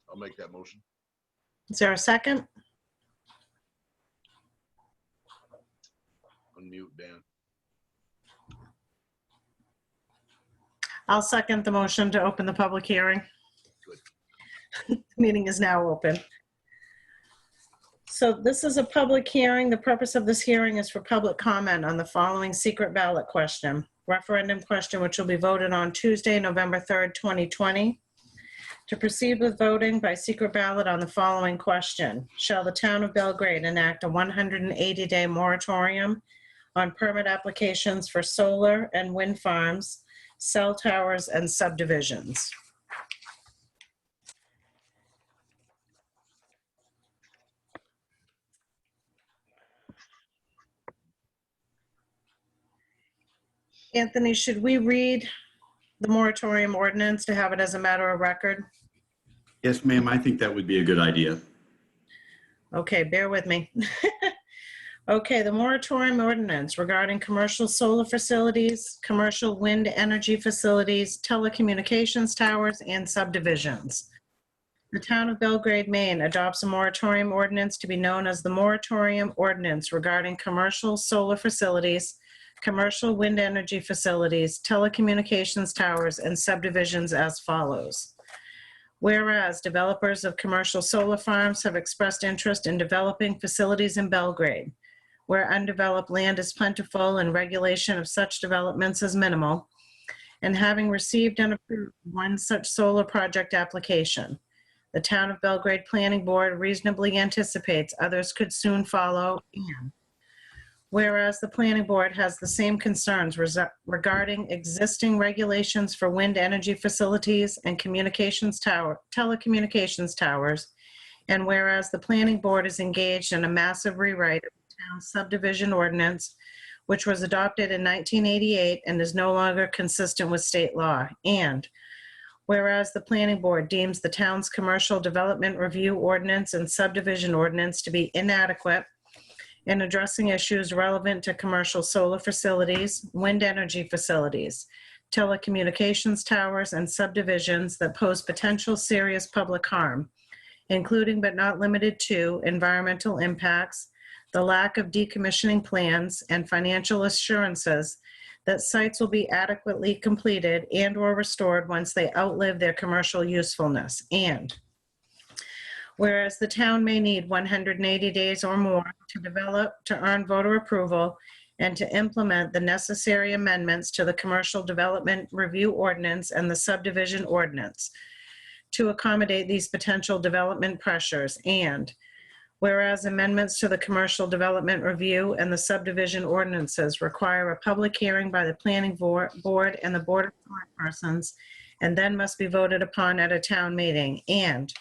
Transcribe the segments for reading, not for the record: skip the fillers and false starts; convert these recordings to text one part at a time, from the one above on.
I'll make that motion. Is there a second? Unmute Dan. I'll second the motion to open the public hearing. Good. The meeting is now open. So this is a public hearing. The purpose of this hearing is for public comment on the following secret ballot question, referendum question, which will be voted on Tuesday, November 3rd, 2020. To proceed with voting by secret ballot on the following question, shall the town of Belgrade enact a 180-day moratorium on permit applications for solar and wind farms, cell towers, and subdivisions? Anthony, should we read the moratorium ordinance to have it as a matter of record? Yes, ma'am, I think that would be a good idea. Okay, bear with me. Okay, the moratorium ordinance regarding commercial solar facilities, commercial wind energy facilities, telecommunications towers, and subdivisions. The town of Belgrade, Maine adopts a moratorium ordinance to be known as the moratorium ordinance regarding commercial solar facilities, commercial wind energy facilities, telecommunications towers, and subdivisions as follows. Whereas developers of commercial solar farms have expressed interest in developing facilities in Belgrade, where undeveloped land is plentiful and regulation of such developments is minimal, and having received and approved one such solar project application, the Town of Belgrade Planning Board reasonably anticipates others could soon follow. And whereas the Planning Board has the same concerns regarding existing regulations for wind energy facilities and telecommunications towers, and whereas the Planning Board is engaged in a massive rewrite of the town's subdivision ordinance, which was adopted in 1988 and is no longer consistent with state law, and whereas the Planning Board deems the town's commercial development review ordinance and subdivision ordinance to be inadequate in addressing issues relevant to commercial solar facilities, wind energy facilities, telecommunications towers, and subdivisions that pose potential serious public harm, including but not limited to environmental impacts, the lack of decommissioning plans, and financial assurances that sites will be adequately completed and/or restored once they outlive their commercial usefulness. And whereas the town may need 180 days or more to develop, to earn voter approval, and to implement the necessary amendments to the Commercial Development Review Ordinance and the Subdivision Ordinance to accommodate these potential development pressures. And whereas amendments to the Commercial Development Review and the Subdivision Ordinances require a public hearing by the Planning Board and the Board of Persons, and then must be voted upon at a town meeting. And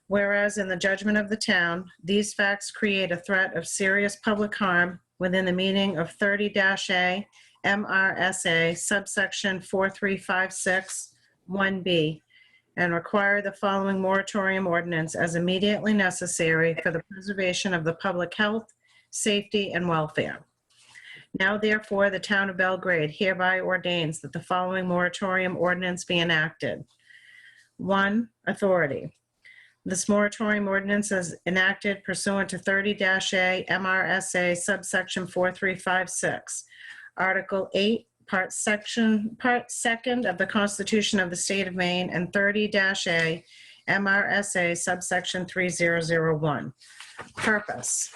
whereas in the judgment of the town, these facts create a threat of serious public harm within the meaning of 30-A MRSA subsection 4356 1B, and require the following moratorium ordinance as immediately necessary for the preservation of the public health, safety, and welfare. Now therefore, the town of Belgrade hereby ordains that the following moratorium ordinance be enacted. 1, authority. This moratorium ordinance is enacted pursuant to 30-A MRSA subsection 4356, Article 8, Part 2nd of the Constitution of the State of Maine, and 30-A MRSA subsection 3001. Purpose.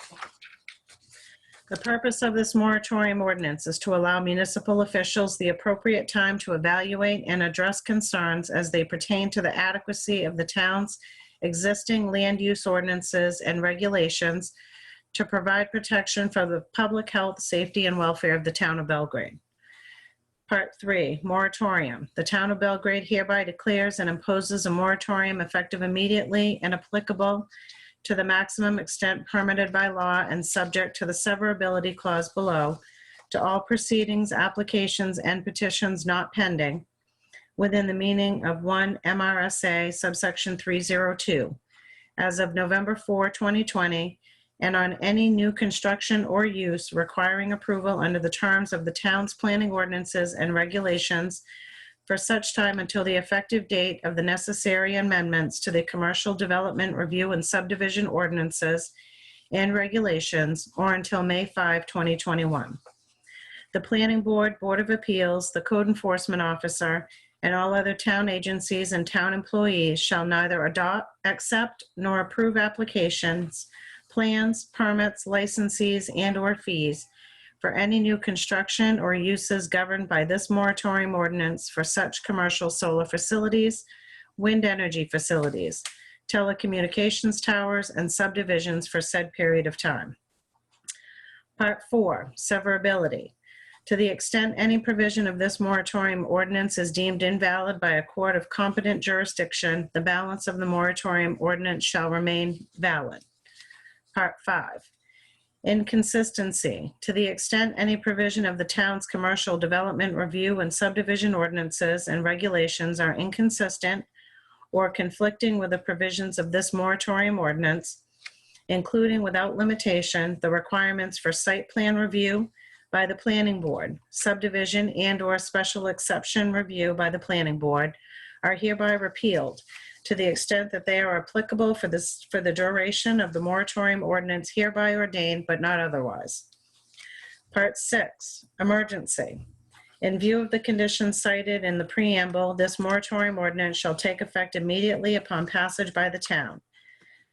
The purpose of this moratorium ordinance is to allow municipal officials the appropriate time to evaluate and address concerns as they pertain to the adequacy of the town's existing land use ordinances and regulations to provide protection for the public health, safety, and welfare of the town of Belgrade. Part 3, moratorium. The town of Belgrade hereby declares and imposes a moratorium effective immediately and applicable to the maximum extent permitted by law and subject to the severability clause below to all proceedings, applications, and petitions not pending within the meaning of 1 MRSA subsection 302 as of November 4, 2020, and on any new construction or use requiring approval under the terms of the town's planning ordinances and regulations for such time until the effective date of the necessary amendments to the Commercial Development Review and Subdivision Ordinances and Regulations, or until May 5, 2021. The Planning Board, Board of Appeals, the Code Enforcement Officer, and all other town agencies and town employees shall neither adopt, accept, nor approve applications, plans, permits, licenses, and/or fees for any new construction or uses governed by this moratorium ordinance for such commercial solar facilities, wind energy facilities, telecommunications towers, and subdivisions for said period of time. Part 4, severability. To the extent any provision of this moratorium ordinance is deemed invalid by a court of competent jurisdiction, the balance of the moratorium ordinance shall remain valid. Part 5, inconsistency. To the extent any provision of the town's commercial development review and subdivision ordinances and regulations are inconsistent or conflicting with the provisions of this moratorium ordinance, including without limitation the requirements for site plan review by the Planning Board, subdivision and/or special exception review by the Planning Board, are hereby repealed to the extent that they are applicable for the duration of the moratorium ordinance hereby ordained, but not otherwise. Part 6, emergency. In view of the conditions cited in the preamble, this moratorium ordinance shall take effect immediately upon passage by the town,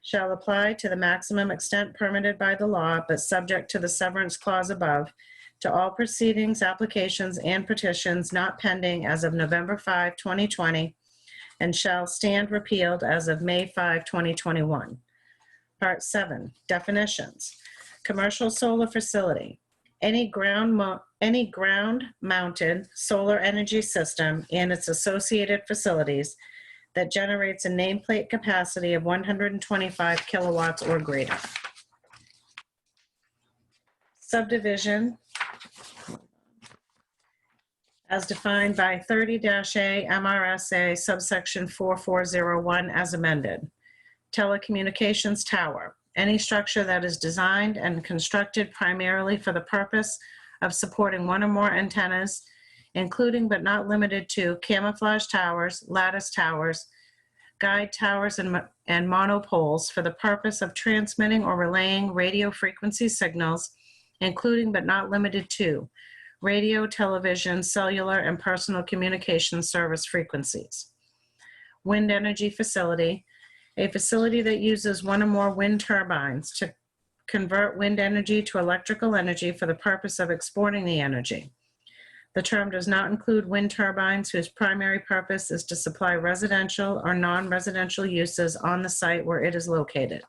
shall apply to the maximum extent permitted by the law, but subject to the severance clause above, to all proceedings, applications, and petitions not pending as of November 5, 2020, and shall stand repealed as of May 5, 2021. Part 7, definitions. Commercial solar facility. Any ground-mounted solar energy system and its associated facilities that generates a nameplate capacity of 125 kilowatts or greater. Subdivision, as defined by 30-A MRSA subsection 4401 as amended. Telecommunications tower. Any structure that is designed and constructed primarily for the purpose of supporting one or more antennas, including but not limited to camouflage towers, lattice towers, guide towers, and monopoles for the purpose of transmitting or relaying radio frequency signals, including but not limited to radio, television, cellular, and personal communication service frequencies. Wind energy facility. A facility that uses one or more wind turbines to convert wind energy to electrical energy for the purpose of exporting the energy. The term does not include wind turbines whose primary purpose is to supply residential or non-residential uses on the site where it is located.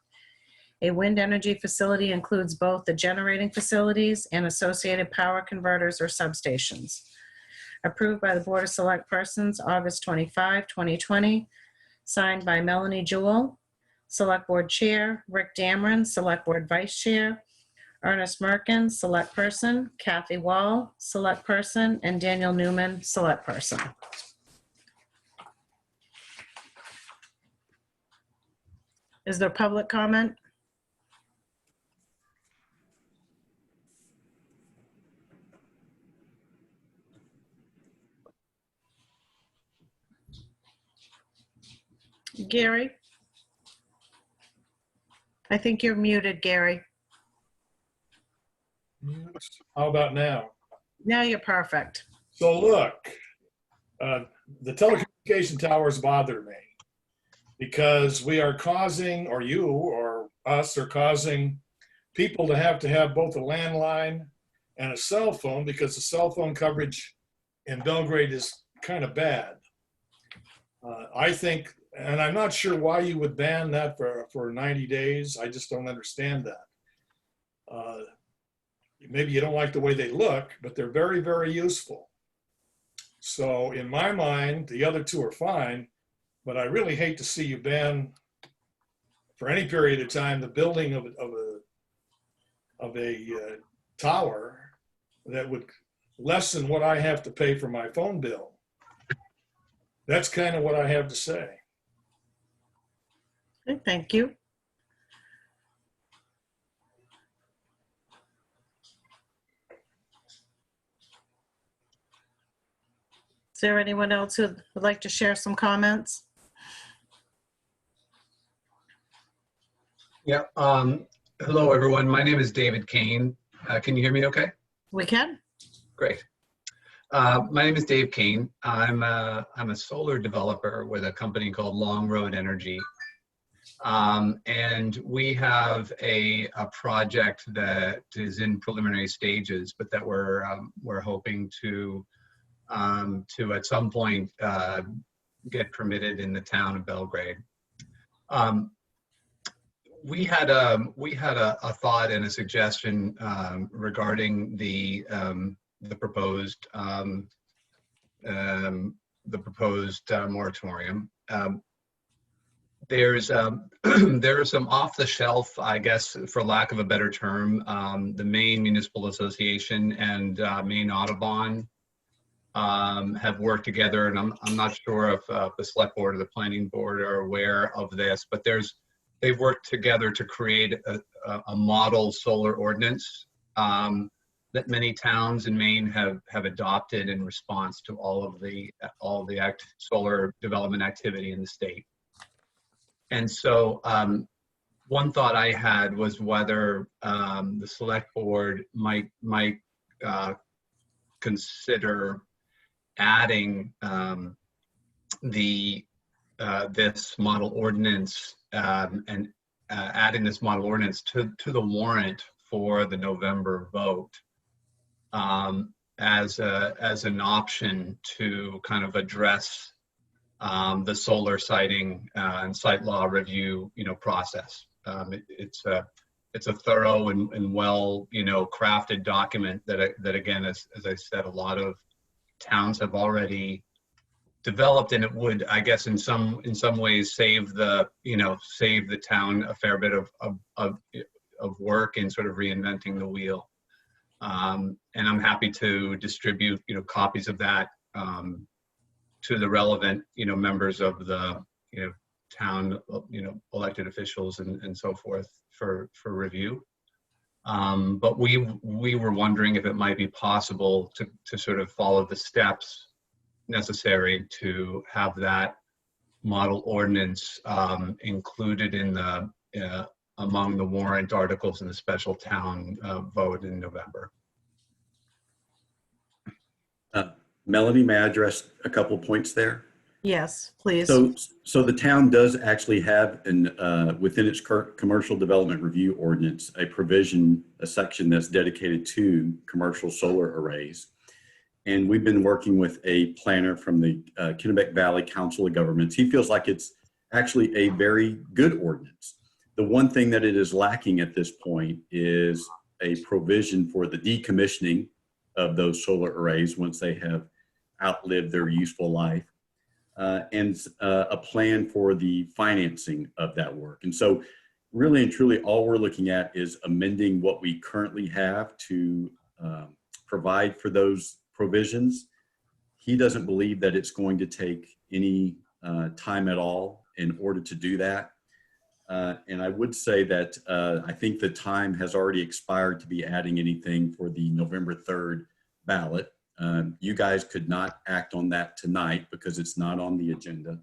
A wind energy facility includes both the generating facilities and associated power converters or substations. Approved by the Board of Select Persons, August 25, 2020. Signed by Melanie Jewell, Select Board Chair, Rick Dameron, Select Board Vice Chair, Ernest Merkin, Select Person, Kathy Wall, Select Person, and Daniel Newman, Select Person. Is there public comment? Gary? I think you're muted, Gary. How about now? Now you're perfect. So look, the telecommunication towers bother me because we are causing, or you or us are causing people to have both a landline and a cell phone because the cell phone coverage in Belgrade is kind of bad. I think, and I'm not sure why you would ban that for 90 days. I just don't understand that. Maybe you don't like the way they look, but they're very, very useful. So in my mind, the other two are fine, but I really hate to see you ban for any period of time the building of a tower that would lessen what I have to pay for my phone bill. That's kind of what I have to say. Okay, thank you. there anyone else who would like to share some comments? Yeah. Hello, everyone. My name is David Kane. Can you hear me okay? We can. Great. My name is Dave Kane. I'm a solar developer with a company called Long Road Energy. And we have a project that is in preliminary stages, but that we're hoping to at some point get permitted in the town of Belgrade. We had a thought and a suggestion regarding the proposed moratorium. There's there are some off-the-shelf, I guess, for lack of a better term, the Maine Municipal Association and Maine Audubon have worked together, and I'm not sure if the Select Board or the Planning Board are aware of this, but they've worked together to create a model solar ordinance that many towns in Maine have adopted in response to all of the solar development activity in the state. And so one thought I had was whether the Select Board might consider adding this model ordinance and adding this model ordinance to the warrant for the November vote as an option to kind of address the solar siting and site law review, process. It's a thorough and well, crafted document that again, as I said, a lot of towns have already developed, and it would, I guess, in some ways save the town a fair bit of work in sort of reinventing the wheel. And I'm happy to distribute, copies of that to the relevant, members of the, town, elected officials and so forth for review. But we were wondering if it might be possible to sort of follow the steps necessary to have that model ordinance included in the among the warrant articles in the special town vote in November. Melanie, may I address a couple points there? Yes, please. So the town does actually have within its current commercial development review ordinance, a section that's dedicated to commercial solar arrays. And we've been working with a planner from the Kennebec Valley Council of Governments. He feels like it's actually a very good ordinance. The one thing that it is lacking at this point is a provision for the decommissioning of those solar arrays once they have outlived their useful life, and a plan for the financing of that work. And so really and truly all we're looking at is amending what we currently have to provide for those provisions. He doesn't believe that it's going to take any time at all in order to do that. And I would say that I think the time has already expired to be adding anything for the November 3rd ballot. You guys could not act on that tonight because it's not on the agenda.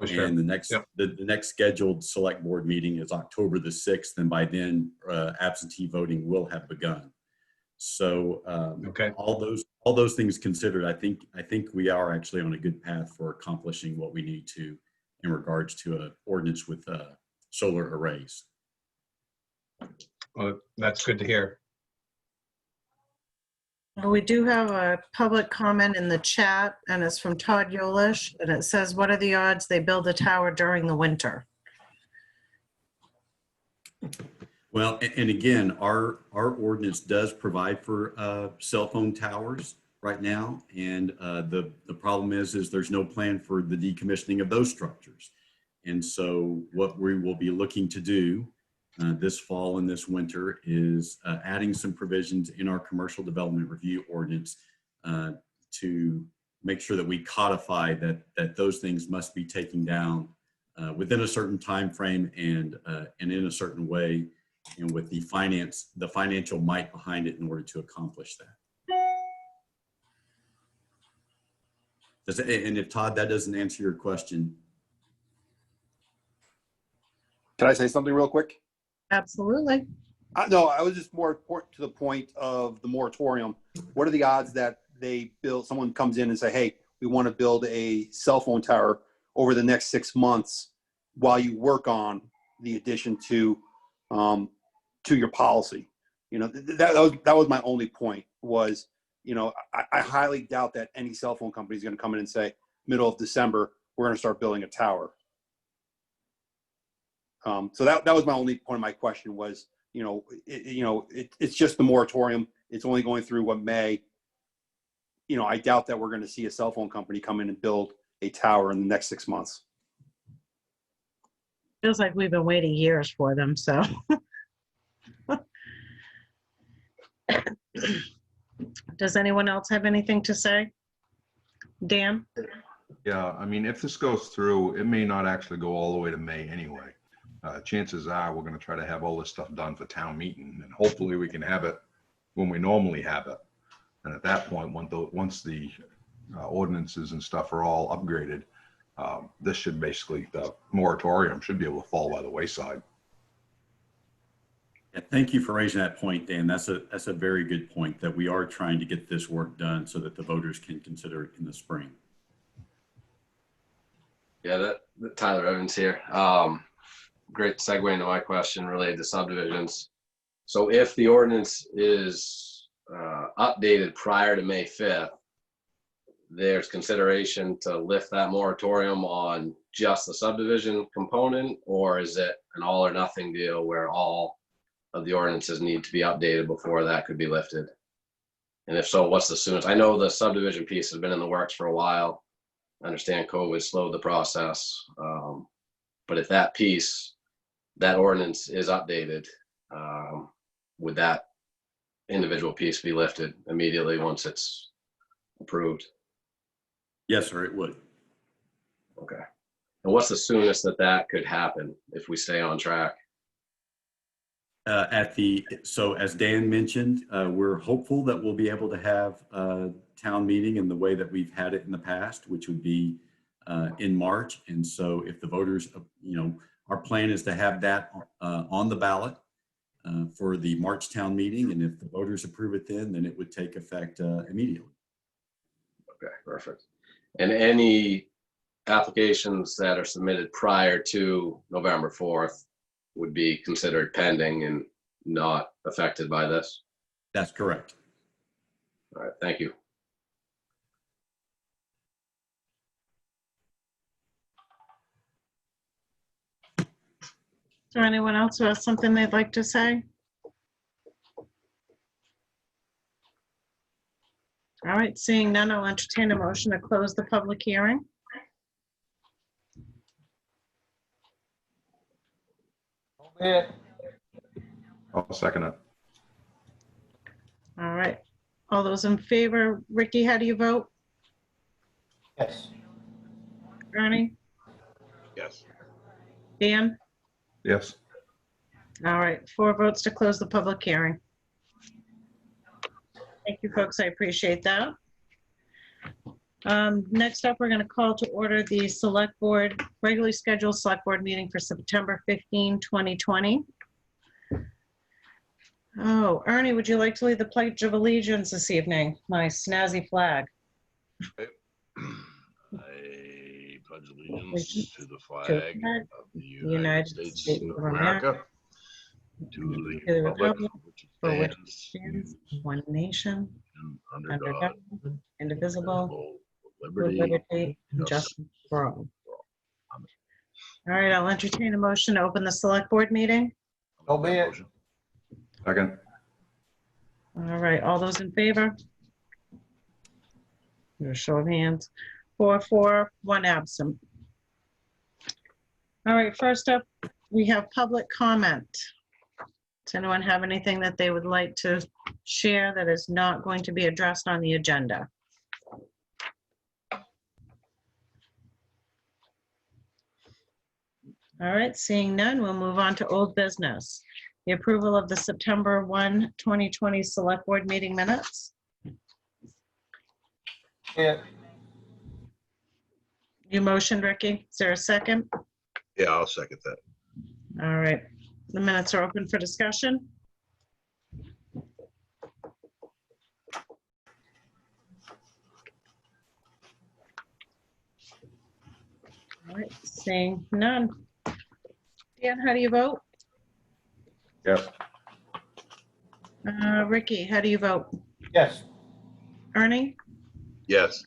Oh, sure. And the next scheduled select board meeting is October the 6th. And by then absentee voting will have begun. So okay. All those things considered, I think we are actually on a good path for accomplishing what we need to in regards to an ordinance with solar arrays. Well, that's good to hear. We do have a public comment in the chat, and it's from Todd Yolish, and it says, what are the odds they build a tower during the winter? Well, and again, our ordinance does provide for cell phone towers right now. And the problem is there's no plan for the decommissioning of those structures. And so what we will be looking to do this fall and this winter is adding some provisions in our commercial development review ordinance to make sure that we codify that those things must be taken down within a certain time frame and in a certain way, and with the financial might behind it in order to accomplish that. And if Todd, that doesn't answer your question. Can I say something real quick? Absolutely. No, I was just more to the point of the moratorium. What are the odds that someone comes in and say, hey, we want to build a cell phone tower over the next 6 months while you work on the addition to your policy? You know, that was my only point was, you know, I highly doubt that any cell phone company is going to come in and say, middle of December, we're going to start building a tower. So that was my only point of my question was, it's just the moratorium. It's only going through what May. You know, I doubt that we're going to see a cell phone company come in and build a tower in the next 6 months. Feels like we've been waiting years for them, so. Does anyone else have anything to say? Dan? Yeah, I mean, if this goes through, it may not actually go all the way to May anyway. Chances are we're going to try to have all this stuff done for town meeting, and hopefully we can have it when we normally have it. And at that point, once the ordinances and stuff are all upgraded, this should basically, the moratorium should be able to fall by the wayside. Yeah, thank you for raising that point, Dan. That's a very good point, that we are trying to get this work done so that the voters can consider it in the spring. Yeah, Tyler Evans here. Great segue into my question related to subdivisions. So if the ordinance is updated prior to May 5th, there's consideration to lift that moratorium on just the subdivision component, or is it an all or nothing deal where all of the ordinances need to be updated before that could be lifted? And if so, what's the soonest? I know the subdivision piece has been in the works for a while. I understand COVID slowed the process. But if that piece, that ordinance is updated, would that individual piece be lifted immediately once it's approved? Yes, sir, it would. Okay. And what's the soonest that could happen if we stay on track? So as Dan mentioned, we're hopeful that we'll be able to have a town meeting in the way that we've had it in the past, which would be in March. And so if the voters, our plan is to have that on the ballot for the March town meeting. And if the voters approve it then it would take effect immediately. Okay, perfect. And any applications that are submitted prior to November 4th would be considered pending and not affected by this? That's correct. All right, thank you. Is there anyone else who has something they'd like to say? All right, seeing none, I'll entertain a motion to close the public hearing. I'll second it. All right, all those in favor, Ricky, how do you vote? Yes. Ernie? Yes. Dan? Yes. All right, 4 votes to close the public hearing. Thank you, folks. I appreciate that. Next up, we're going to call to order the Select Board, regularly scheduled Select Board meeting for September 15, 2020. Oh, Ernie, would you like to lead the Pledge of Allegiance this evening? My snazzy flag. I pledge allegiance to the flag of the United States of America, to the republic for which which stands one nation, under under God, God, indivisible, with liberty, liberty and justice for all. All right, I'll entertain a motion to open the Select Board meeting. So be it. Second. All right, all those in favor? Your show of hands. 4, 1 absent. All right, first up, we have public comment. Does anyone have anything that they would like to share that is not going to be addressed on the agenda? All right, seeing none, we'll move on to old business. The approval of the September 1, 2020 Select Board meeting minutes. Yeah. You motioned, Ricky. Is there a second? Yeah, I'll second that. All right. The minutes are open for discussion. All right, seeing none. Dan, how do you vote? Yes. Ricky, how do you vote? Yes. Ernie? Yes.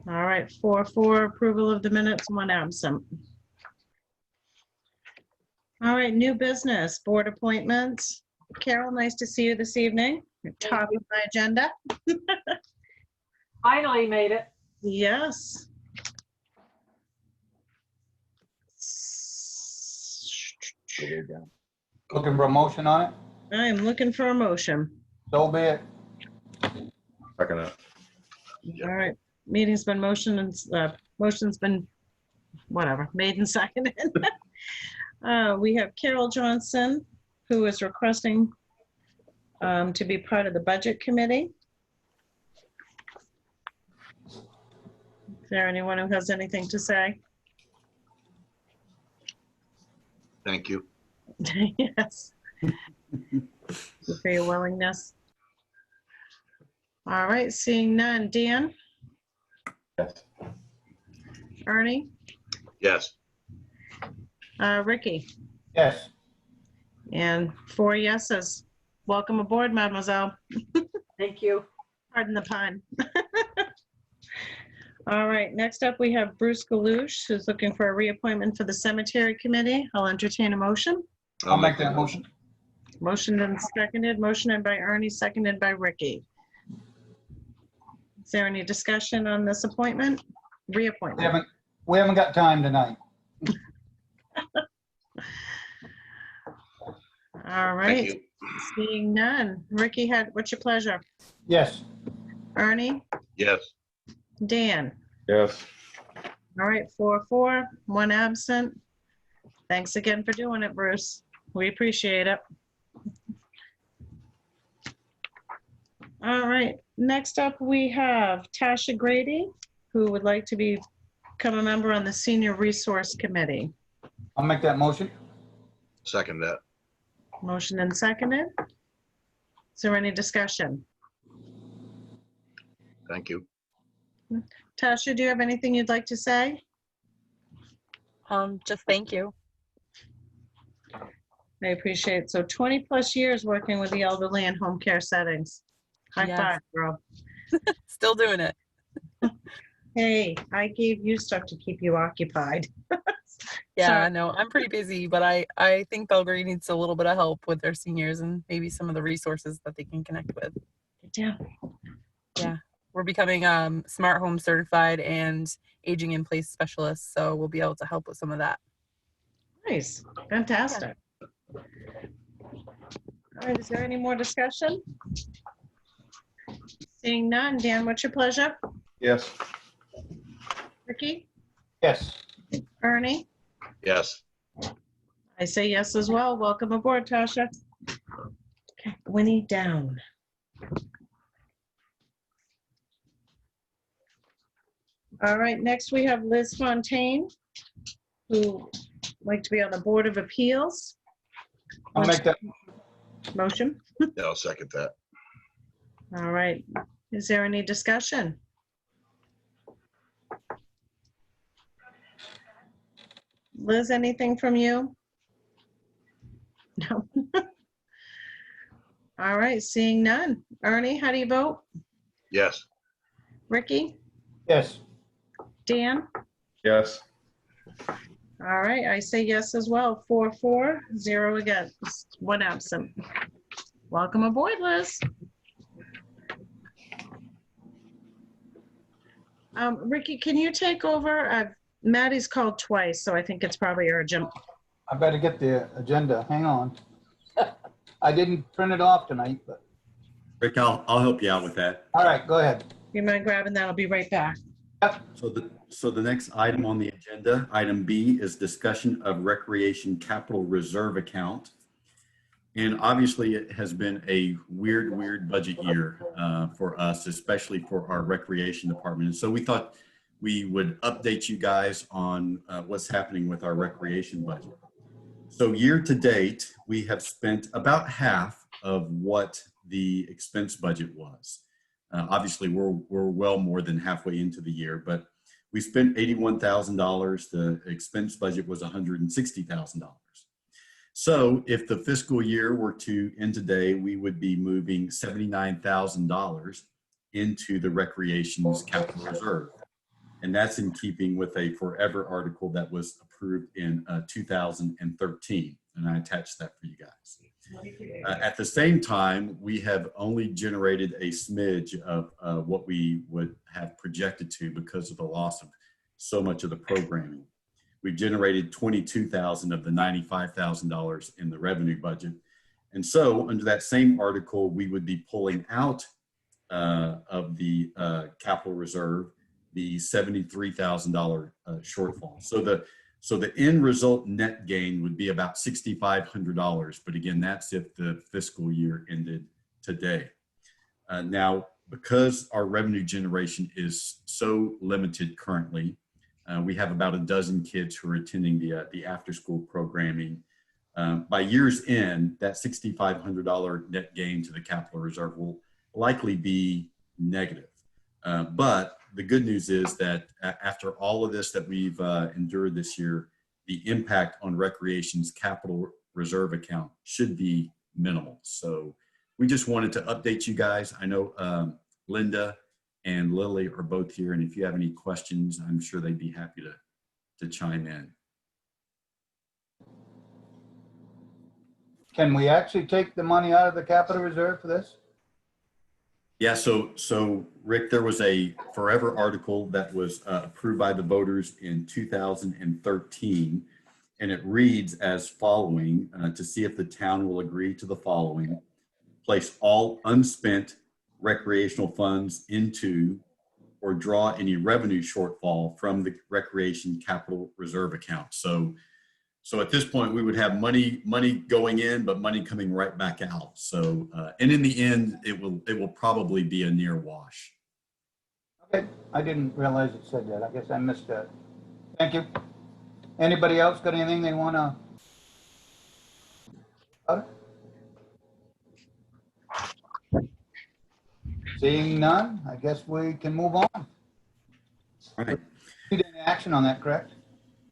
All right, 4-4, approval of the minutes, 1 absent. All right, new business, board appointments. Carol, nice to see you this evening. Top of my agenda. Finally made it. Yes. Looking for a motion on it? I am looking for a motion. So be it. Second that. All right, meeting's been motioned and, motion's been, whatever, made and seconded. We have Carol Johnson, who is requesting to be part of the budget committee. Is there anyone who has anything to say? Thank you. Yes. Thank you for your willingness. All right, seeing none. Dan? Yes. Ernie? Yes. Ricky? Yes. And 4 yeses. Welcome aboard, mademoiselle. Thank you. Pardon the pun. All right, next up, we have Bruce Galouche, who's looking for a reappointment for the cemetery committee. I'll entertain a motion. I'll make that motion. Motion and seconded, motioned by Ernie, seconded by Ricky. Is there any discussion on this appointment? Reappointment. We haven't got time tonight. All right, seeing none. Ricky, what's your pleasure? Yes. Ernie? Yes. Dan? Yes. All right, 4-4, 1 absent. Thanks again for doing it, Bruce. We appreciate it. All right, next up we have Tasha Grady, who would like to become a member on the Senior Resource Committee. I'll make that motion. Second that. Motion and seconded. Is there any discussion? Thank you. Tasha, do you have anything you'd like to say? Just thank you. I appreciate it. So 20+ years working with the elderly in home care settings. High Yes. five, girl. Still doing it. Hey, I gave you stuff to keep you occupied. Yeah, Sorry. I know. I'm pretty busy, but I think Belgrade needs a little bit of help with their seniors and maybe some of the resources that they can connect with. Yeah. We're becoming smart home certified and aging in place specialists, so we'll be able to help with some of that. Nice, fantastic. All right, is there any more discussion? Seeing none, Dan, what's your pleasure? Yes. Ricky? Yes. Ernie? Yes. I say yes as well. Welcome aboard, Tasha. Okay, Winnie down. All right, next we have Liz Fontaine, who would like to be on the Board of Appeals. I'll make that. Motion. Yeah, I'll second that. All right, is there any discussion? Liz, anything from you? No. All right, seeing none. Ernie, how do you vote? Yes. Ricky? Yes. Dan? Yes. All right, I say yes as well. 4-4, 0 against, 1 absent. Welcome aboard, Liz. Ricky, can you take over? Maddie's called twice, so I think it's probably urgent. I better get the agenda. Hang on. I didn't print it off tonight, but, Rick, I'll help you out with that. all right, go ahead. You mind grabbing that? I'll be right back. So the next item on the agenda, item B, is discussion of recreation capital reserve account. And obviously it has been a weird budget year for us, especially for our recreation department. And so we thought we would update you guys on what's happening with our recreation budget. So year to date, we have spent about half of what the expense budget was. Obviously, we're well more than halfway into the year, but we spent $81,000. The expense budget was $160,000. So if the fiscal year were to end today, we would be moving $79,000 into the recreation's capital reserve. And that's in keeping with a forever article that was approved in 2013. And I attached that for you guys. At the same time, we have only generated a smidge of what we would have projected to because of the loss of so much of the programming. We generated $22,000 of the $95,000 in the revenue budget. And so under that same article, we would be pulling out of the capital reserve the $73,000 shortfall. So the end result net gain would be about $6,500. But again, that's if the fiscal year ended today. Now, because our revenue generation is so limited currently, we have about a dozen kids who are attending the after-school programming. By year's end, that $6,500 net gain to the capital reserve will likely be negative. But the good news is that after all of this that we've endured this year, the impact on recreation's capital reserve account should be minimal. So we just wanted to update you guys. I know Linda and Lily are both here, and if you have any questions, I'm sure they'd be happy to chime in. Can we actually take the money out of the capital reserve for this? Yeah, so Rick, there was a forever article that was approved by the voters in 2013, and it reads as following, to see if the town will agree to the following: place all unspent recreational funds into or draw any revenue shortfall from the recreation capital reserve account. So at this point, we would have money going in, but money coming right back out. So, and in the end, it will probably be a near wash. Okay, I didn't realize it said that. I guess I missed that. Thank you. Anybody else got anything they want to? Seeing none, I guess we can move on. All right. Need any action on that, correct?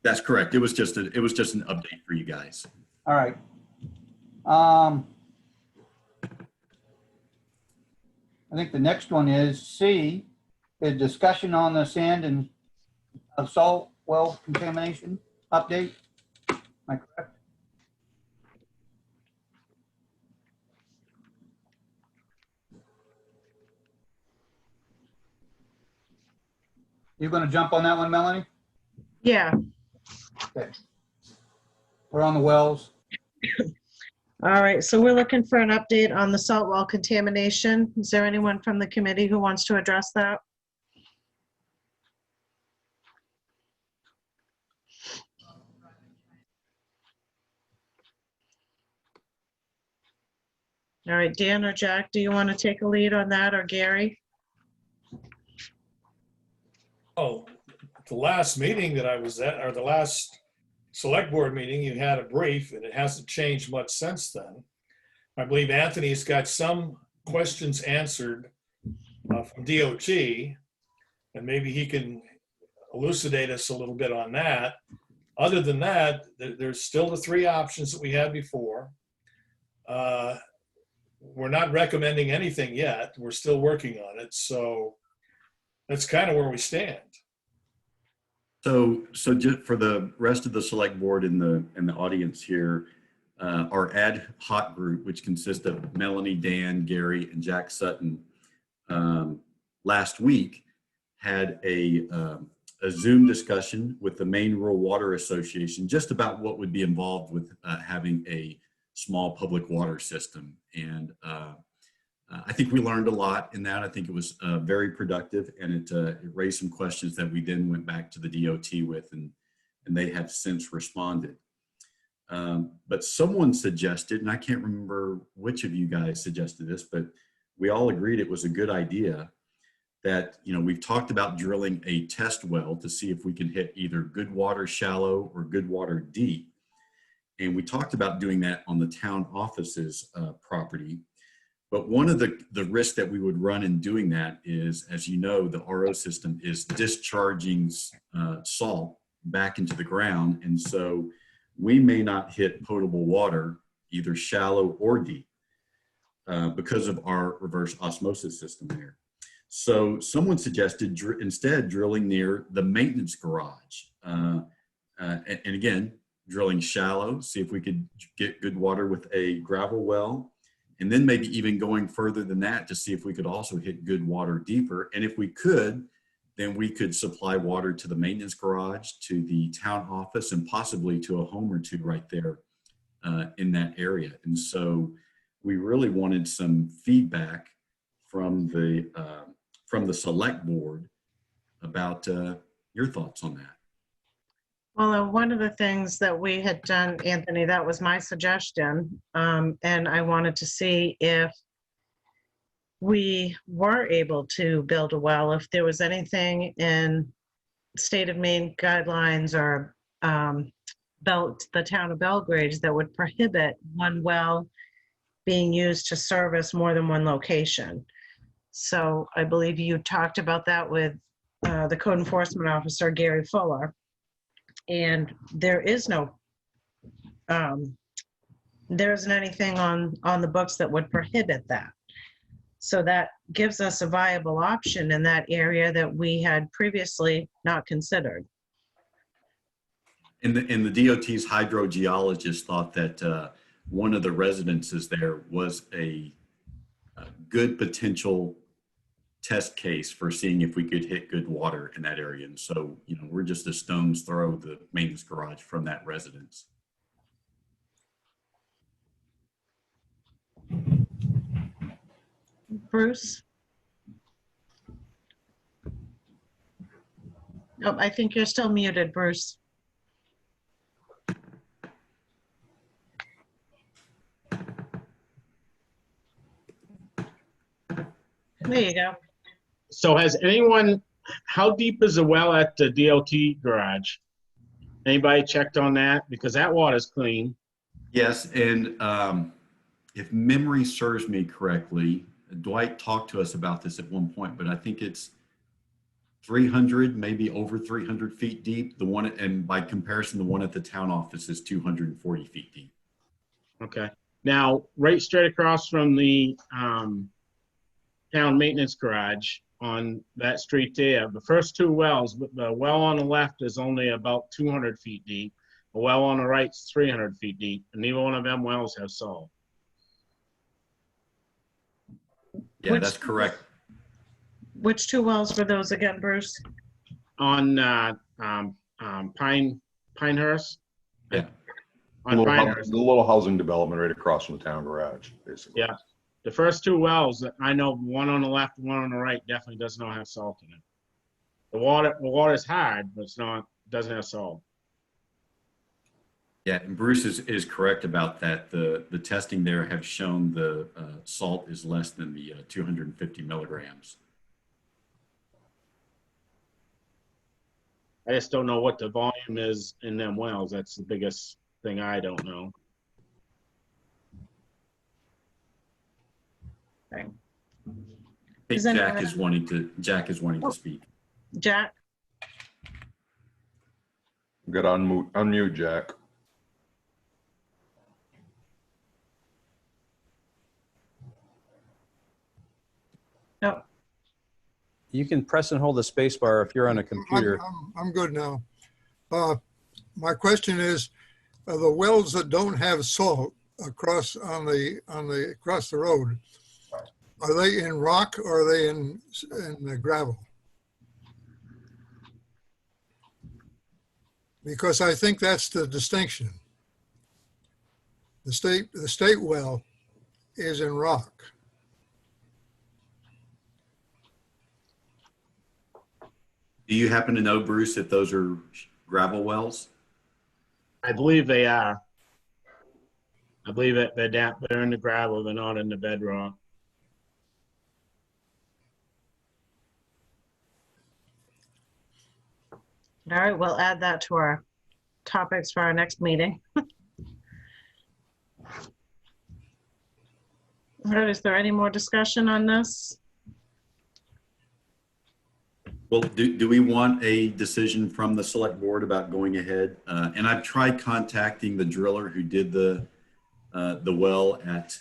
That's correct. It was just an update for you guys. All right. I think the next one is C, is discussion on the sand and salt well contamination update. Am I correct? You going to jump on that one, Melanie? Yeah. Okay. We're on the wells. All right, so we're looking for an update on the salt well contamination. Is there anyone from the committee who wants to address that? All right, Dan or Jack, do you want to take a lead on that, or Gary? Oh, the last meeting that I was at, or the last select board meeting, you had a brief, and it hasn't changed much since then. I believe Anthony's got some questions answered from DOT, and maybe he can elucidate us a little bit on that. Other than that, there's still the three options that we had before. We're not recommending anything yet. We're still working on it. So that's kind of where we stand. So just for the rest of the select board and the audience here, our ad hoc group, which consists of Melanie, Dan, Gary, and Jack Sutton, last week had a Zoom discussion with the Maine Rural Water Association just about what would be involved with having a small public water system. And I think we learned a lot in that. I think it was very productive, and it raised some questions that we then went back to the DOT with, and they have since responded. But someone suggested, and I can't remember which of you guys suggested this, but we all agreed it was a good idea that, we've talked about drilling a test well to see if we can hit either good water shallow or good water deep. And we talked about doing that on the town office's property. But one of the risks that we would run in doing that is, as you know, the RO system is discharging salt back into the ground. And so we may not hit potable water, either shallow or deep, because of our reverse osmosis system there. So someone suggested instead drilling near the maintenance garage. And again, drilling shallow, see if we could get good water with a gravel well. And then maybe even going further than that to see if we could also hit good water deeper. And if we could, then we could supply water to the maintenance garage, to the town office, and possibly to a home or two right there in that area. And so we really wanted some feedback from the select board about your thoughts on that. Well, one of the things that we had done, Anthony, that was my suggestion, and I wanted to see if we were able to build a well, if there was anything in state of Maine guidelines or the town of Belgrade that would prohibit one well being used to service more than one location. So I believe you talked about that with the code enforcement officer, Gary Fuller. And there isn't anything on the books that would prohibit that. So that gives us a viable option in that area that we had previously not considered. And the DOT's hydrogeologist thought that one of the residences there was a good potential test case for seeing if we could hit good water in that area. And so, we're just a stone's throw the maintenance garage from that residence. Bruce? Oh, I think you're still muted, Bruce. There you go. So how deep is the well at the DOT garage? Anybody checked on that? Because that water's clean. Yes, and if memory serves me correctly, Dwight talked to us about this at one point, but I think it's 300, maybe over 300 feet deep. The one, and by comparison, the one at the town office is 240 feet deep. Okay. Now, right straight across from the town maintenance garage on that street there, the first two wells, the well on the left is only about 200 feet deep. The well on the right is 300 feet deep, and neither one of them wells have salt. Yeah, that's correct. Which two wells were those again, Bruce? On Pinehurst? Yeah. On Pinehurst. The little housing development right across from the town garage, basically. Yeah. The first two wells, I know one on the left, one on the right, definitely does not have salt in it. The water is hard, but doesn't have salt. Yeah, and Bruce is correct about that. The testing there have shown the salt is less than the 250 milligrams. I just don't know what the volume is in them wells. That's the biggest thing I don't know. Okay. Hey, Does Jack anyone- is wanting to speak. Jack? You got to unmute, Jack. No. You can press and hold the space bar if you're on a computer. I'm good now. My question is, the wells that don't have salt across across the road, are they in rock or are they in the gravel? Because I think that's the distinction. The state well is in rock. Do you happen to know, Bruce, if those are gravel wells? I believe they are. I believe that they're in the gravel, they're not in the bedrock. All right, we'll add that to our topics for our next meeting. All right, is there any more discussion on this? Well, do we want a decision from the select board about going ahead? And I've tried contacting the driller who did the well at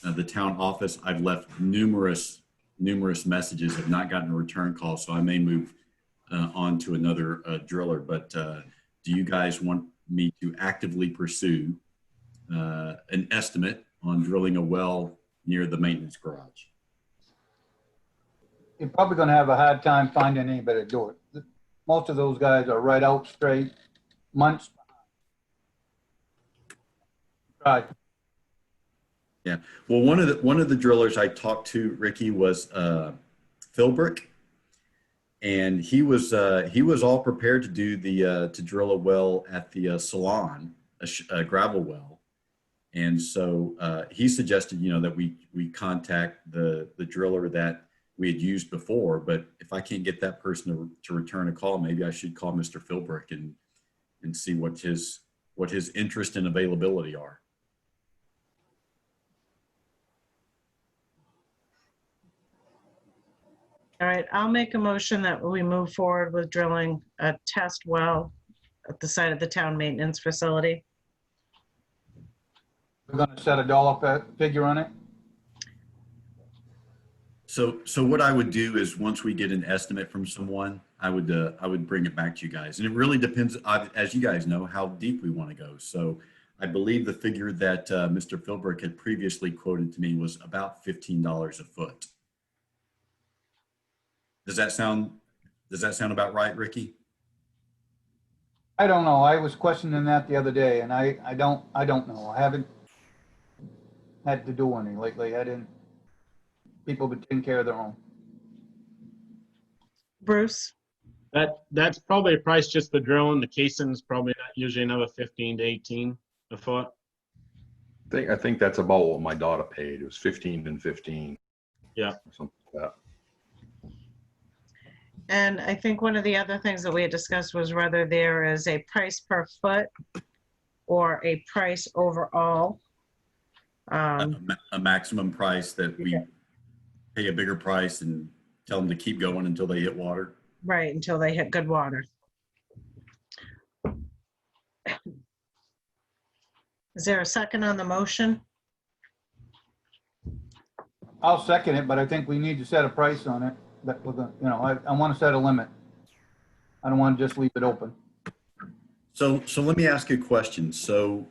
the town office. I've left numerous messages, have not gotten a return call, so I may move on to another driller. But do you guys want me to actively pursue an estimate on drilling a well near the maintenance garage? You're probably gonna have a hard time finding anybody to do it. Most of those guys are right out straight, months behind. Right. Yeah. Well, one of the drillers I talked to, Ricky, was Philbrick, and he was all prepared to do to drill a well at the salon, a gravel well, and so he suggested that we contact the driller that we had used before. But if I can't get that person to return a call, maybe I should call Mr. Philbrick and see what his interest and availability are. All right, I'll make a motion that we move forward with drilling a test well at the site of the town maintenance facility. We're gonna set a dollar figure on it. So what I would do is once we get an estimate from someone, I would bring it back to you guys. And it really depends, as you guys know, how deep we want to go. So I believe the figure that Mr. Philbrick had previously quoted to me was about $15 a foot. Does that sound about right, Ricky? I don't know. I was questioning that the other day, and I don't know. I haven't had to do any lately. People have been taking care of their own. Bruce? That's probably a price just for drilling. The casing's probably not usually another 15 to 18 a foot. I think that's about what my daughter paid. It was 15 and 15. Yeah. Something like that. And I think one of the other things that we had discussed was whether there is a price per foot or a price overall. A maximum price that we pay a bigger price and tell them to keep going until they hit water. Right, until they hit good water. Is there a second on the motion? I'll second it, but I think we need to set a price on it. That we're gonna, I want to set a limit. I don't want to just leave it open. So let me ask you a question. So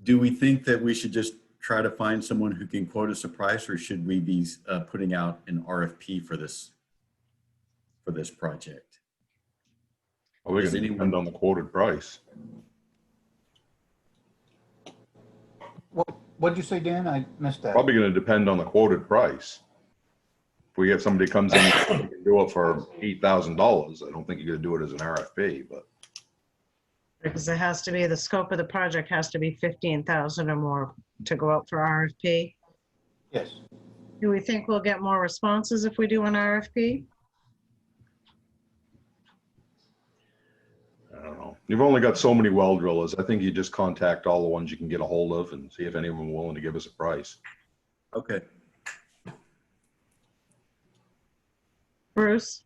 do we think that we should just try to find someone who can quote us a price, or should we be putting out an RFP for this project? Well, we're going to depend on the quoted price. What'd you say, Dan? I missed that. Probably going to depend on the quoted price. If we have somebody comes in and can do it for $8,000, I don't think you're going to do it as an RFP, but. Because it has to be, the scope of the project has to be 15,000 or more to go out for RFP. Yes. Do we think we'll get more responses if we do an RFP? I don't know. You've only got so many well drillers. I think you just contact all the ones you can get a hold of and see if any of them are willing to give us a price. Okay. Bruce?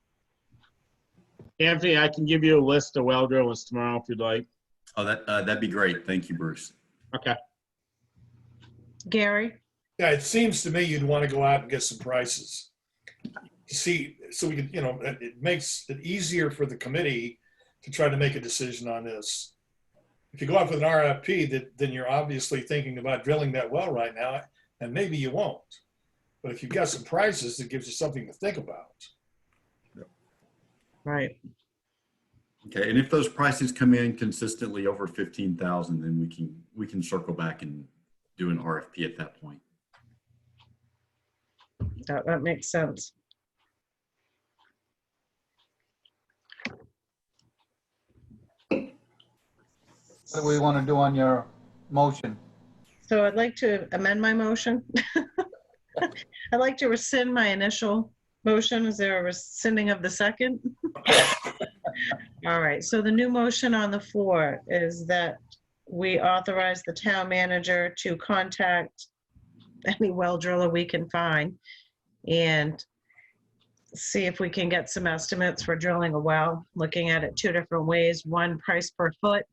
Anthony, I can give you a list of well drillers tomorrow if you'd like. Oh, that'd be great. Thank you, Bruce. Okay. Gary? Yeah, it seems to me you'd want to go out and get some prices. See, so we can, it makes it easier for the committee to try to make a decision on this. If you go out with an RFP, then you're obviously thinking about drilling that well right now, and maybe you won't. But if you've got some prices, it gives you something to think about. Right. Okay, and if those prices come in consistently over 15,000, then we can circle back and do an RFP at that point. That makes sense. What do we want to do on your motion? So I'd like to amend my motion. I'd like to rescind my initial motion? Is there a rescinding of the second? All right, so the new motion on the floor is that we authorize the town manager to contact any well driller we can find and see if we can get some estimates for drilling a well, looking at it two different ways. One, price per foot.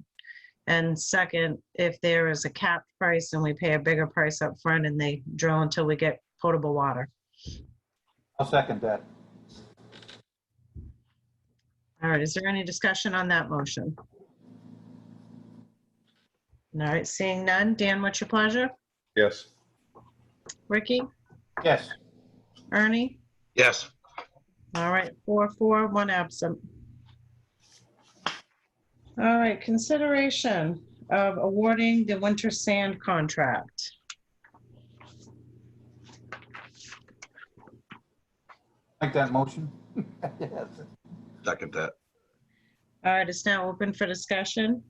And second, if there is a capped price and we pay a bigger price up front and they drill until we get potable water. I'll second that. All right, is there any discussion on that motion? All right, seeing none. Dan, what's your pleasure? Yes. Ricky? Yes. Ernie? Yes. All right, 4-4, 1 absent. All right, consideration of awarding the winter sand contract. Make that motion. Yes. Second that. All right, it's now open for discussion.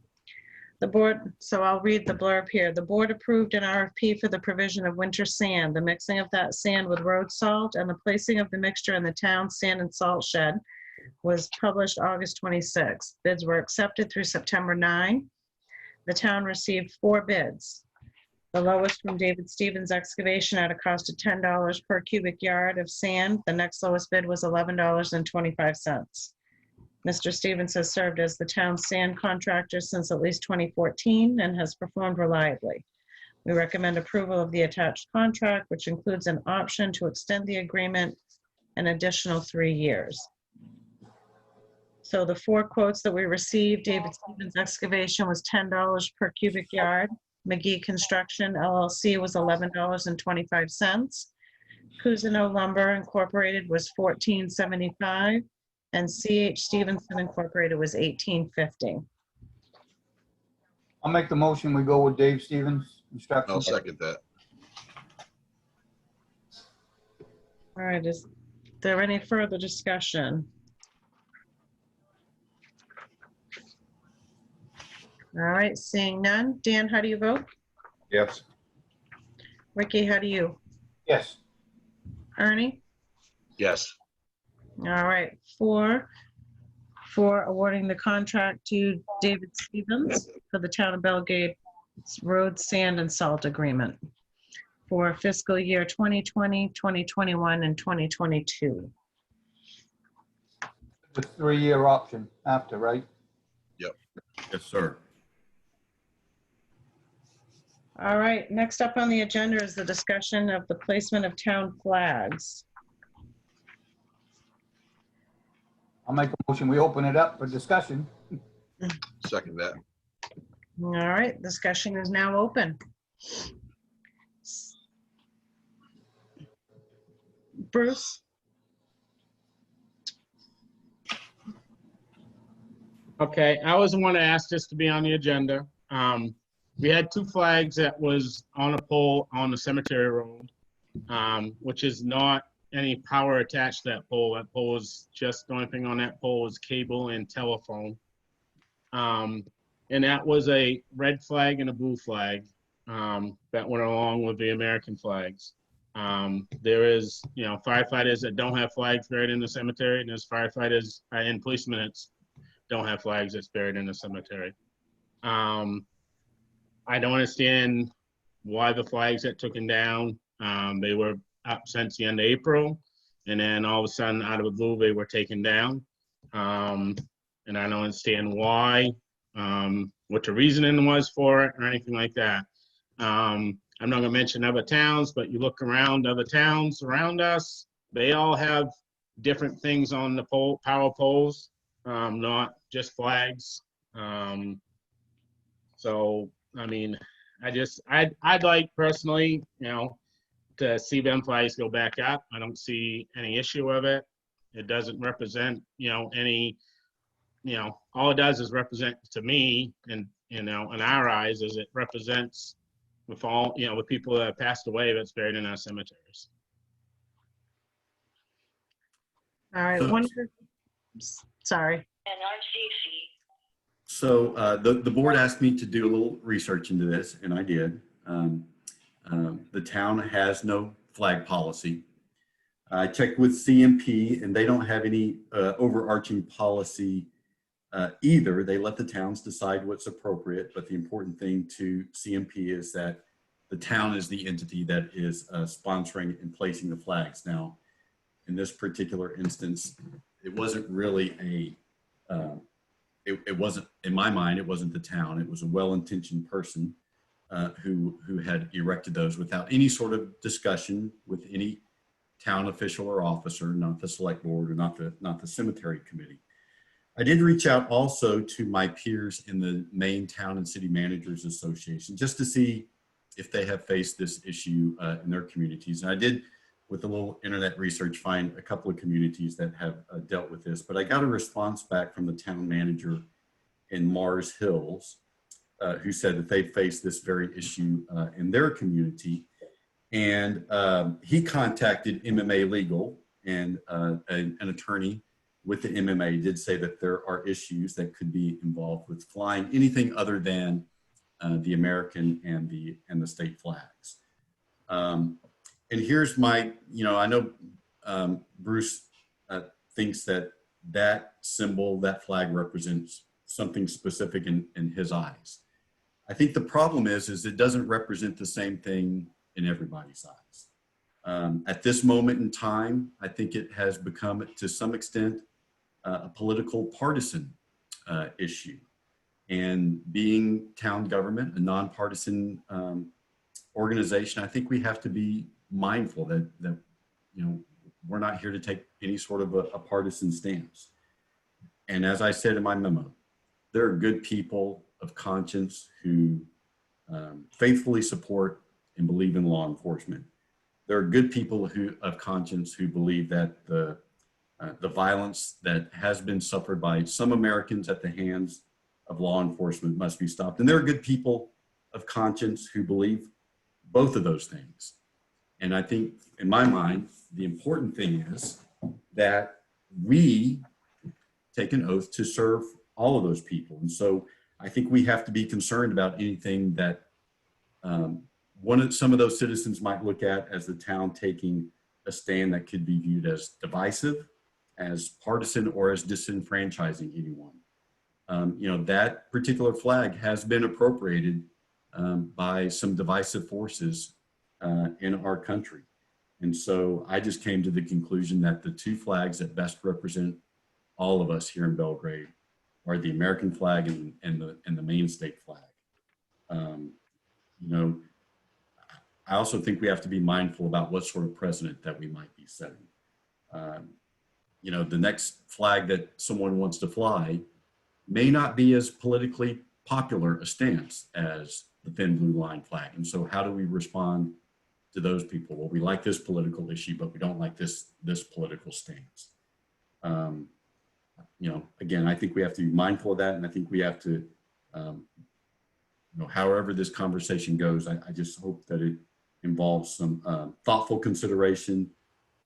The board, so I'll read the blurb here. The board approved an RFP for the provision of winter sand, the mixing of that sand with road salt, and the placing of the mixture in the town sand and salt shed was published August 26. Bids were accepted through September 9. The town received 4 bids. The lowest from David Stevens Excavation at a cost of $10 per cubic yard of sand. The next lowest bid was $11.25. Mr. Stevens has served as the town's sand contractor since at least 2014 and has performed reliably. We recommend approval of the attached contract, which includes an option to extend the agreement an additional 3 years. So the 4 quotes that we received, David Stevens Excavation was $10 per cubic yard. McGee Construction LLC was $11.25. Cousineau Lumber Incorporated was $14.75. And CH Stevenson Incorporated was $18.50. I'll make the motion. We go with Dave Stevens Construction. I'll second that. All right, is there any further discussion? All right, seeing none. Dan, how do you vote? Yes. Ricky, how do you? Yes. Ernie? Yes. All right, 4 for awarding the contract to David Stevens for the town of Belgate's road sand and salt agreement for fiscal year 2020, 2021, and 2022. The 3-year option after, right? Yes, sir. All right, next up on the agenda is the discussion of the placement of town flags. I'll make a motion. We open it up for discussion. Second that. All right, discussion is now open. Bruce? Okay, I was the one that asked this to be on the agenda. We had 2 flags that was on a pole on the cemetery road, which is not any power attached to that pole. That pole is just, the only thing on that pole is cable and telephone. And that was a red flag and a blue flag that went along with the American flags. There is, firefighters that don't have flags buried in the cemetery, and there's firefighters and policemen that don't have flags that's buried in the cemetery. I don't understand why the flags that took them down, they were up since the end of April, and then all of a sudden, out of the blue, they were taken down. And I don't understand why, what the reasoning was for it, or anything like that. I'm not gonna mention other towns, but you look around other towns around us, they all have different things on the pole, power poles, not just flags. So, I mean, I'd like personally, to see them flags go back up. I don't see any issue with it. It doesn't represent, any, all it does is represent to me, and, in our eyes, is it represents with all, with people that have passed away that's buried in our cemeteries. All right, sorry. So the board asked me to do a little research into this, and I did. The town has no flag policy. I checked with CMP, and they don't have any overarching policy either. They let the towns decide what's appropriate, but the important thing to CMP is that the town is the entity that is sponsoring and placing the flags. Now, in this particular instance, it wasn't really it wasn't, in my mind, it wasn't the town. It was a well-intentioned person who had erected those without any sort of discussion with any town official or officer, not the select board or not the cemetery committee. I did reach out also to my peers in the Maine Town and City Managers Association just to see if they have faced this issue in their communities. And I did, with a little internet research, find a couple of communities that have dealt with this, but I got a response back from the town manager in Mars Hills who said that they faced this very issue in their community. And he contacted MMA Legal, and an attorney with the MMA did say that there are issues that could be involved with flying anything other than the American and the state flags. And here's my, I know Bruce thinks that symbol, that flag represents something specific in his eyes. I think the problem is it doesn't represent the same thing in everybody's eyes. At this moment in time, I think it has become, to some extent, a political partisan issue. And being town government, a nonpartisan organization, I think we have to be mindful that we're not here to take any sort of a partisan stance. And as I said in my memo, there are good people of conscience who faithfully support and believe in law enforcement. There are good people of conscience who believe that the violence that has been suffered by some Americans at the hands of law enforcement must be stopped. And there are good people of conscience who believe both of those things. And I think, in my mind, the important thing is that we take an oath to serve all of those people. And so I think we have to be concerned about anything that some of those citizens might look at as the town taking a stand that could be viewed as divisive, as partisan, or as disenfranchising anyone. That particular flag has been appropriated by some divisive forces in our country. And so I just came to the conclusion that the two flags that best represent all of us here in Belgrade are the American flag and the Maine state flag. I also think we have to be mindful about what sort of precedent that we might be setting. The next flag that someone wants to fly may not be as politically popular a stance as the thin blue line flag. And so how do we respond to those people? Well, we like this political issue, but we don't like this political stance. Again, I think we have to be mindful of that. And I think we have to, however this conversation goes, I just hope that it involves some thoughtful consideration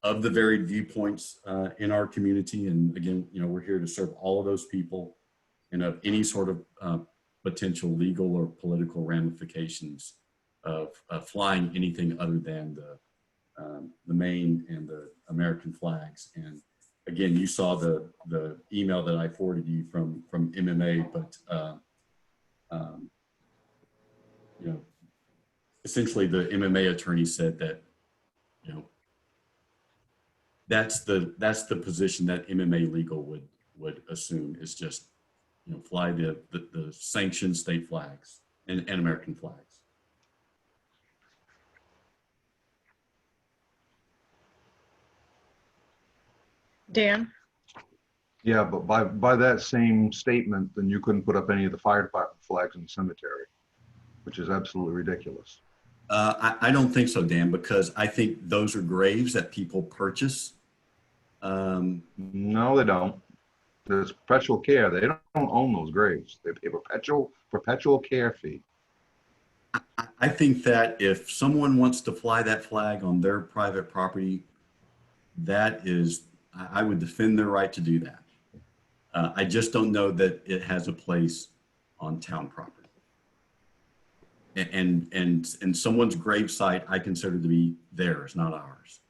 of the varied viewpoints in our community. And again, we're here to serve all of those people, and of any sort of potential legal or political ramifications of flying anything other than the Maine and the American flags. And again, you saw the email that I forwarded you from MMA, but essentially the MMA attorney said that that's the position that MMA legal would assume, is just fly the sanctioned state flags and American flags. Dan? Yeah, but by that same statement, then you couldn't put up any of the fire department flags in the cemetery, which is absolutely ridiculous. I don't think so, Dan, because I think those are graves that people purchase. No, they don't. There's perpetual care. They don't own those graves. They pay perpetual care fee. I think that if someone wants to fly that flag on their private property, I would defend their right to do that. I just don't know that it has a place on town property. And someone's grave site, I consider to be theirs, not ours.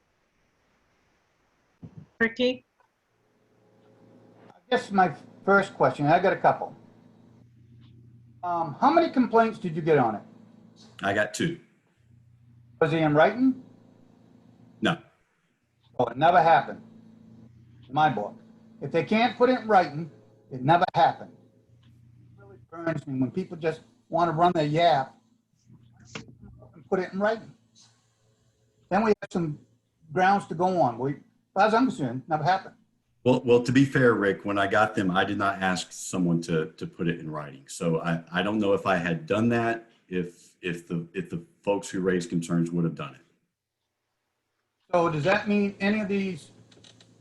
Ricky? I guess my first question, I got a couple. How many complaints did you get on it? I got 2. Was he in writing? No. Oh, it never happened. In my book. If they can't put it in writing, it never happened. It really burns me when people just want to run their yap and put it in writing. Then we have some grounds to go on. As far as I'm concerned, never happened. Well, to be fair, Rick, when I got them, I did not ask someone to put it in writing. So I don't know if I had done that, if the folks who raised concerns would have done it. So does that mean any of these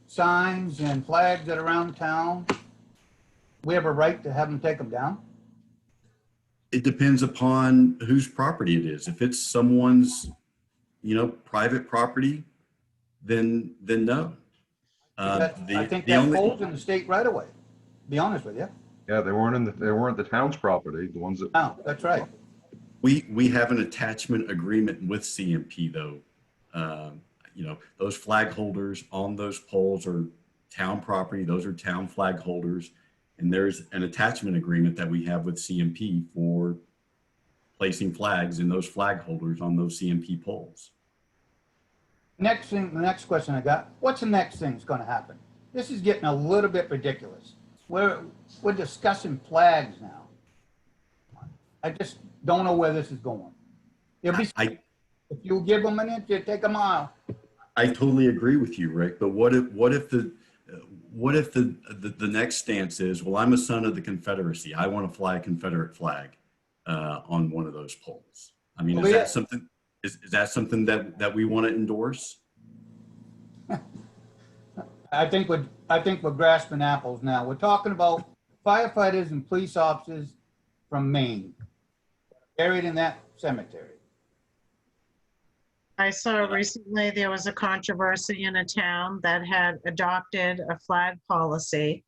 signs and flags that are around town, we have a right to have them take them down? It depends upon whose property it is. If it's someone's, private property, then no. I think that falls in the state right away, to be honest with you. Yeah, they weren't the town's property, the ones that. No, that's right. We have an attachment agreement with CMP though. Those flag holders on those poles are town property. Those are town flag holders. And there's an attachment agreement that we have with CMP for placing flags in those flag holders on those CMP poles. The next question I got, what's the next thing that's going to happen? This is getting a little bit ridiculous. We're discussing flags now. I just don't know where this is going. If you give them an inch, you take a mile. I totally agree with you, Rick. But what if the next stance is, well, I'm a son of the Confederacy. I want to fly a Confederate flag on one of those poles. I mean, is that something? Is that something that we want to endorse? I think we're grasping apples now. We're talking about firefighters and police officers from Maine buried in that cemetery. I saw recently there was a controversy in a town that had adopted a flag policy,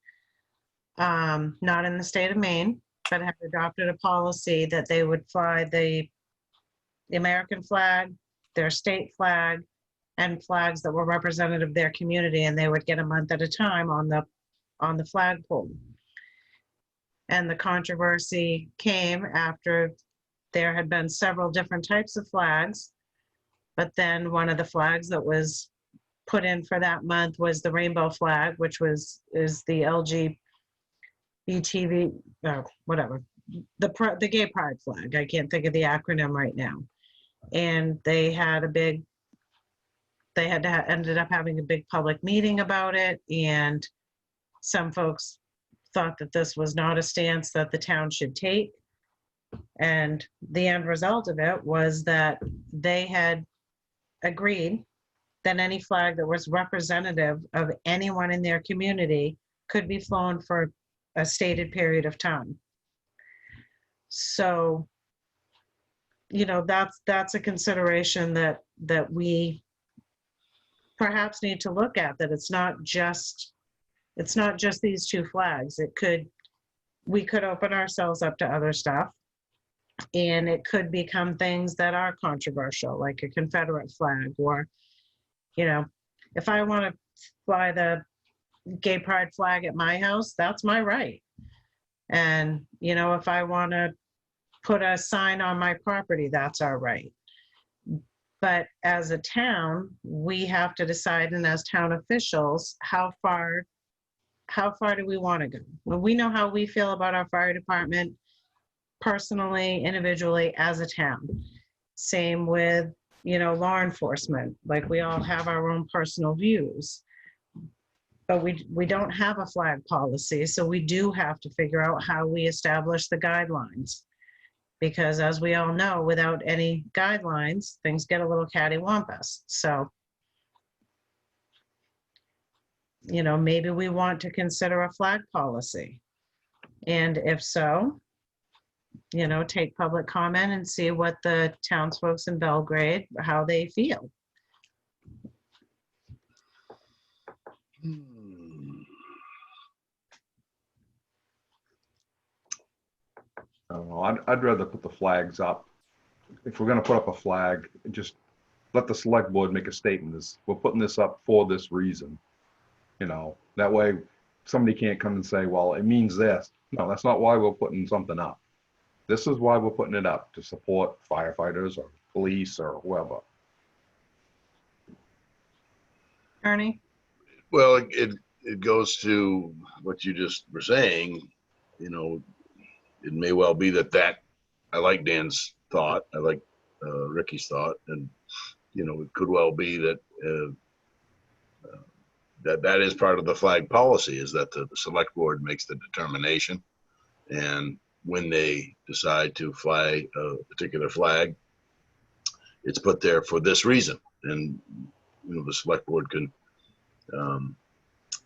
not in the state of Maine, but had adopted a policy that they would fly the American flag, their state flag, and flags that were representative of their community, and they would get a month at a time on the flagpole. And the controversy came after there had been several different types of flags, but then one of the flags that was put in for that month was the rainbow flag, which is the LGBT, whatever, the gay pride flag. I can't think of the acronym right now. And they ended up having a big public meeting about it. And some folks thought that this was not a stance that the town should take. And the end result of it was that they had agreed that any flag that was representative of anyone in their community could be flown for a stated period of time. So, that's a consideration that we perhaps need to look at, that it's not just these 2 flags. We could open ourselves up to other stuff, and it could become things that are controversial, like a Confederate flag, or, if I want to fly the gay pride flag at my house, that's my right. And, if I want to put a sign on my property, that's our right. But as a town, we have to decide, and as town officials, how far do we want to go? Well, we know how we feel about our fire department personally, individually, as a town. Same with, law enforcement. Like, we all have our own personal views. But we don't have a flag policy, so we do have to figure out how we establish the guidelines. Because as we all know, without any guidelines, things get a little cattywampus. So, maybe we want to consider a flag policy. And if so, take public comment and see what the townsfolk in Belgrade, how they feel. I don't know. I'd rather put the flags up. If we're going to put up a flag, just let the select board make a statement. We're putting this up for this reason. You know, that way somebody can't come and say, well, it means this. No, that's not why we're putting something up. This is why we're putting it up, to support firefighters or police or whoever. Ernie? Well, it goes to what you just were saying. You know, it may well be that I like Dan's thought. I like Ricky's thought, and you know, it could well be that that is part of the flag policy, is that the select board makes the determination, and when they decide to fly a particular flag, it's put there for this reason, and you know, the select board can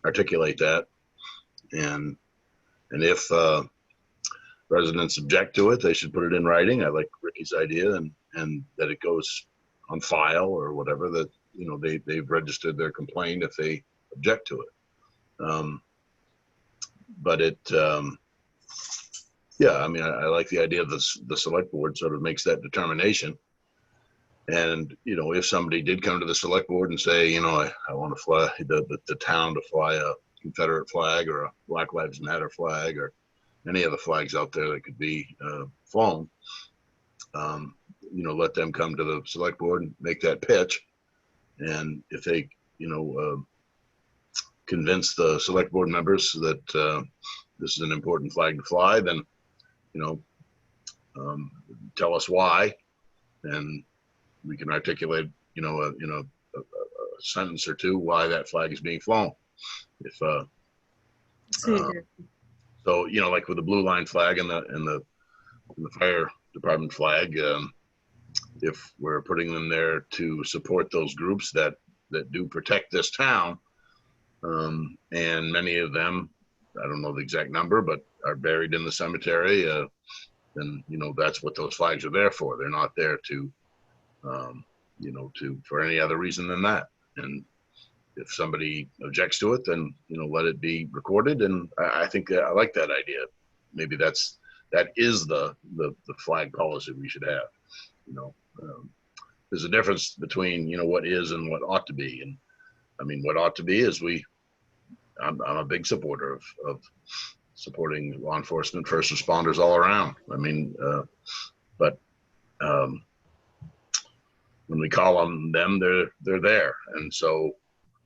articulate that, and if residents object to it, they should put it in writing. I like Ricky's idea, and that it goes on file or whatever, that you know, they've registered their complaint if they object to it. But it yeah, I mean, I like the idea of the select board sort of makes that determination. And, you know, if somebody did come to the select board and say, you know, I want to fly the town to fly a Confederate flag or a Black Lives Matter flag or any of the flags out there that could be flown, you know, let them come to the select board and make that pitch. And if they, you know, convince the select board members that this is an important flag to fly, then, you know, tell us why, and we can articulate, you know, a sentence or two why that flag is being flown. If so, you know, like with the blue line flag and the fire department flag, if we're putting them there to support those groups that do protect this town, and many of them, I don't know the exact number, but are buried in the cemetery, then, you know, that's what those flags are there for. They're not there to, you know, for any other reason than that. And if somebody objects to it, then, you know, let it be recorded. And I think I like that idea. Maybe that is the flag policy we should have. You know, there's a difference between, you know, what is and what ought to be. And I mean, what ought to be is I'm a big supporter of supporting law enforcement, first responders all around. I mean, but when we call on them, they're there, and so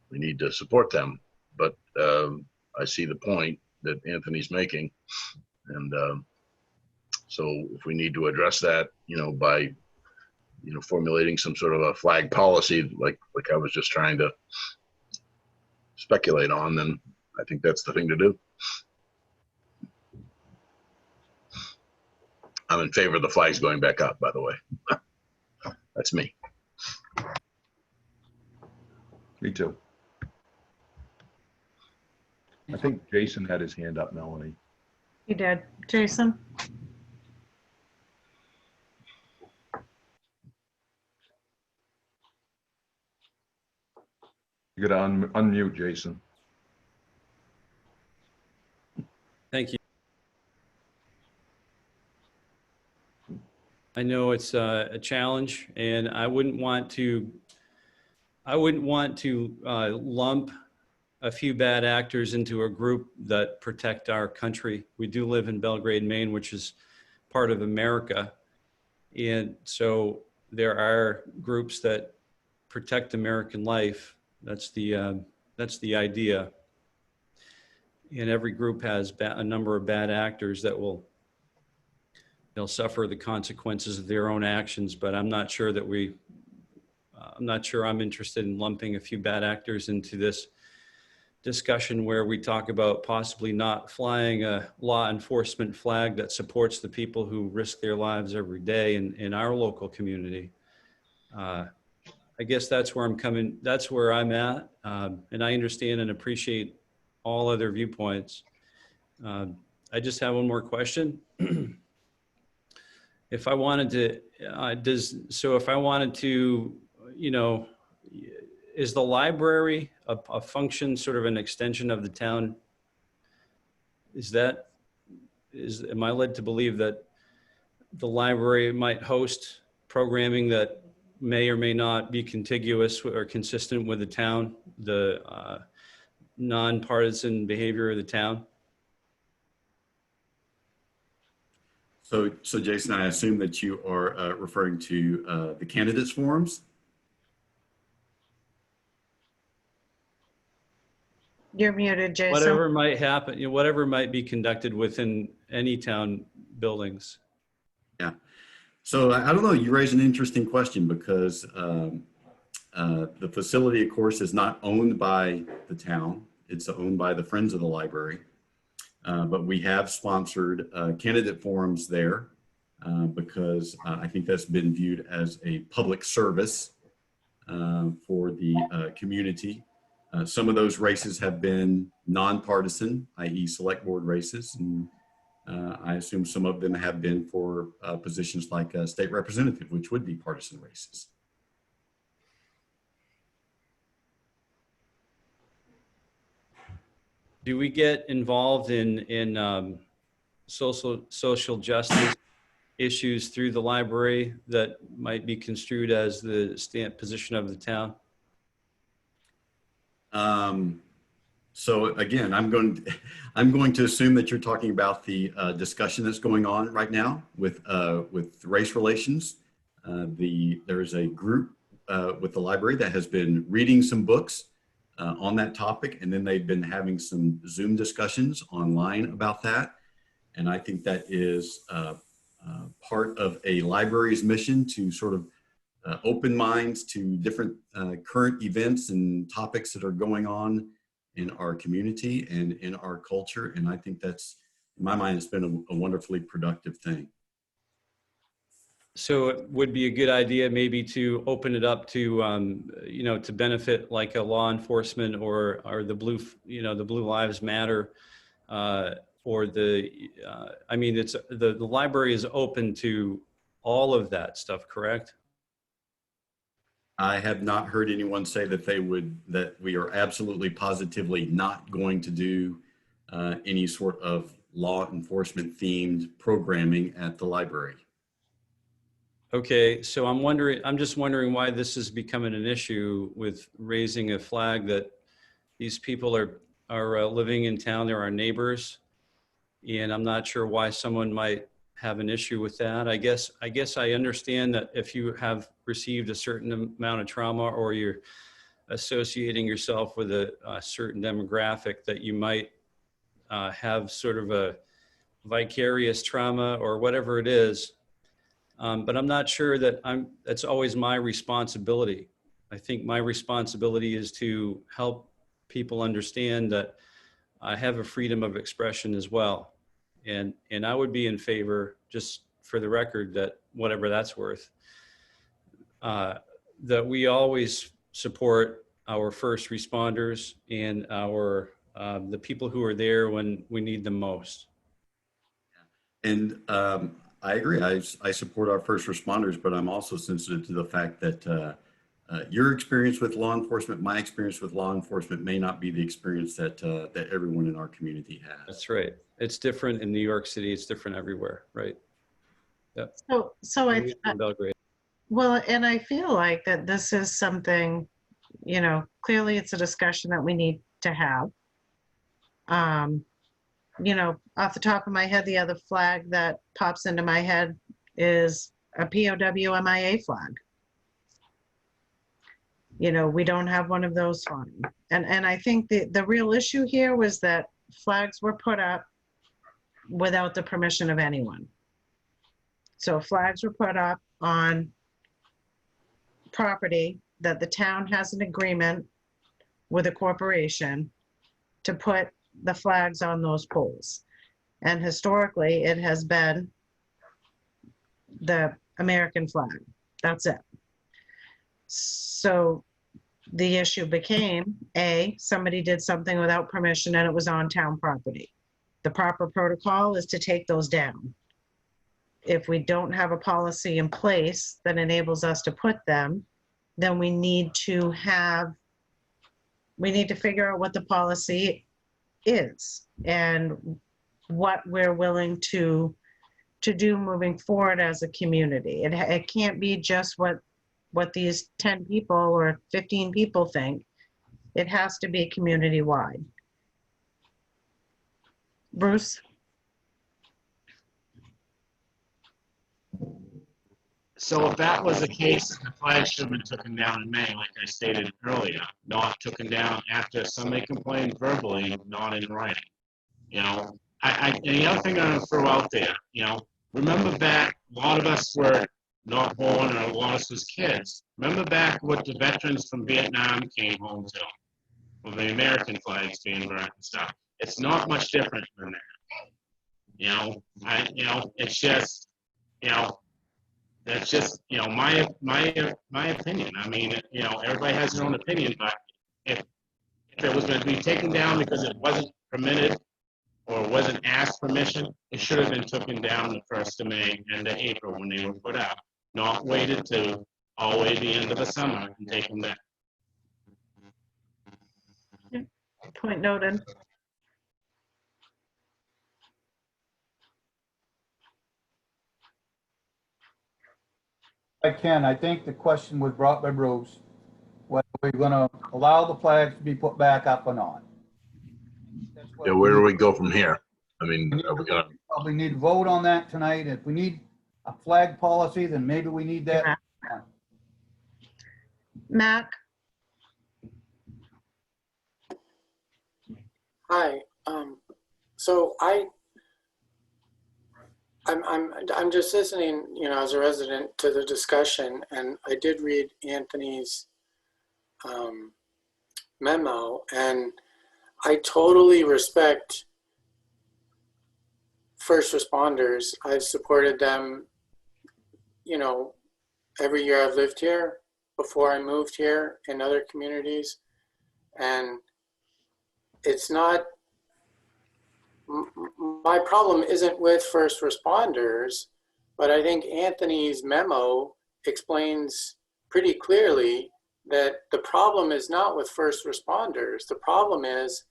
we need to support them. But I see the point that Anthony's making, and so if we need to address that, you know, by, you know, formulating some sort of a flag policy, like I was just trying to speculate on, then I think that's the thing to do. I'm in favor of the flags going back up, by the way. That's me. Me too. I think Jason had his hand up, Melanie. You did. Jason? You gotta unmute, Jason. Thank you. I know it's a challenge, and I wouldn't want to lump a few bad actors into a group that protect our country. We do live in Belgrade, Maine, which is part of America. And so there are groups that protect American life. That's the idea. And every group has a number of bad actors that they'll suffer the consequences of their own actions. But I'm not sure that I'm not sure I'm interested in lumping a few bad actors into this discussion where we talk about possibly not flying a law enforcement flag that supports the people who risk their lives every day in our local community. I guess that's where I'm at. And I understand and appreciate all other viewpoints. I just have one more question. If I wanted to, you know, is the library a function, sort of an extension of the town? Am I led to believe that the library might host programming that may or may not be contiguous or consistent with the town? nonpartisan behavior of the town? So Jason, I assume that you are referring to the candidates forums? You're muted, Jason. Whatever might happen, whatever might be conducted within any town buildings. Yeah. So I don't know, you raise an interesting question because the facility, of course, is not owned by the town. It's owned by the Friends of the Library. But we have sponsored candidate forums there because I think that's been viewed as a public service for the community. Some of those races have been nonpartisan, i.e. select board races. And I assume some of them have been for positions like state representative, which would be partisan races. Do we get involved in social justice issues through the library that might be construed as the position of the town? So again, I'm going to assume that you're talking about the discussion that's going on right now with race relations. There is a group with the library that has been reading some books on that topic, and then they've been having some Zoom discussions online about that. And I think that is part of a library's mission to sort of open minds to different current events and topics that are going on in our community and in our culture. And I think that's, in my mind, it's been a wonderfully productive thing. So it would be a good idea maybe to open it up to, to benefit like a law enforcement or the Blue Lives Matter, or it's the library is open to all of that stuff, correct? I have not heard anyone say that we are absolutely positively not going to do any sort of law enforcement themed programming at the library. Okay, so I'm just wondering why this is becoming an issue with raising a flag that these people are living in town, they're our neighbors, and I'm not sure why someone might have an issue with that. I guess I understand that if you have received a certain amount of trauma or you're associating yourself with a certain demographic, that you might have sort of a vicarious trauma or whatever it is. But I'm not sure that that's always my responsibility. I think my responsibility is to help people understand that I have a freedom of expression as well. And I would be in favor, just for the record, that whatever that's worth, that we always support our first responders and the people who are there when we need them most. And I agree. I support our first responders, but I'm also sensitive to the fact that your experience with law enforcement, my experience with law enforcement may not be the experience that everyone in our community has. That's right. It's different in New York City. It's different everywhere, right? Yep. So In Belgrade. well, and I feel like that this is something, clearly it's a discussion that we need to have. Off the top of my head, the other flag that pops into my head is a POW MIA flag. We don't have one of those flying. And I think the real issue here was that flags were put up without the permission of anyone. So flags were put up on property that the town has an agreement with a corporation to put the flags on those poles. And historically, it has been the American flag. That's it. So the issue became, somebody did something without permission and it was on town property. The proper protocol is to take those down. If we don't have a policy in place that enables us to put them, then we need to figure out what the policy is and what we're willing to do moving forward as a community. It can't be just what these 10 people or 15 people think. It has to be community-wide. Bruce? So if that was the case, the flag should have been taken down in May, like I stated earlier, not taken down after somebody complained verbally, not in writing. You know, and the other thing I'm gonna throw out there, you know, remember back, a lot of us were not born or lost as kids. Remember back what the veterans from Vietnam came home to, with the American flags being burnt and stuff. It's not much different than that. You know, it's just, you know, that's just, you know, my opinion. I mean, you know, everybody has their own opinion, but if it was going to be taken down because it wasn't permitted or wasn't asked permission, it should have been taken down the 1st of May and the April when they were put up, not waited to all the way to the end of the summer and take them down. Point noted. I think the question was brought by Bruce, whether we're gonna allow the flags to be put back up or not. That's what Yeah, where do we go from here? I mean, are we gonna, Probably need to vote on that tonight. If we need a flag policy, then maybe we need that. Mac? Hi. So I'm just listening, you know, as a resident to the discussion, and I did read Anthony's memo, and I totally respect first responders. I've supported them, you know, every year I've lived here, before I moved here, in other communities, and it's not, my problem isn't with first responders, but I think Anthony's memo explains pretty clearly that the problem is not with first responders. The problem is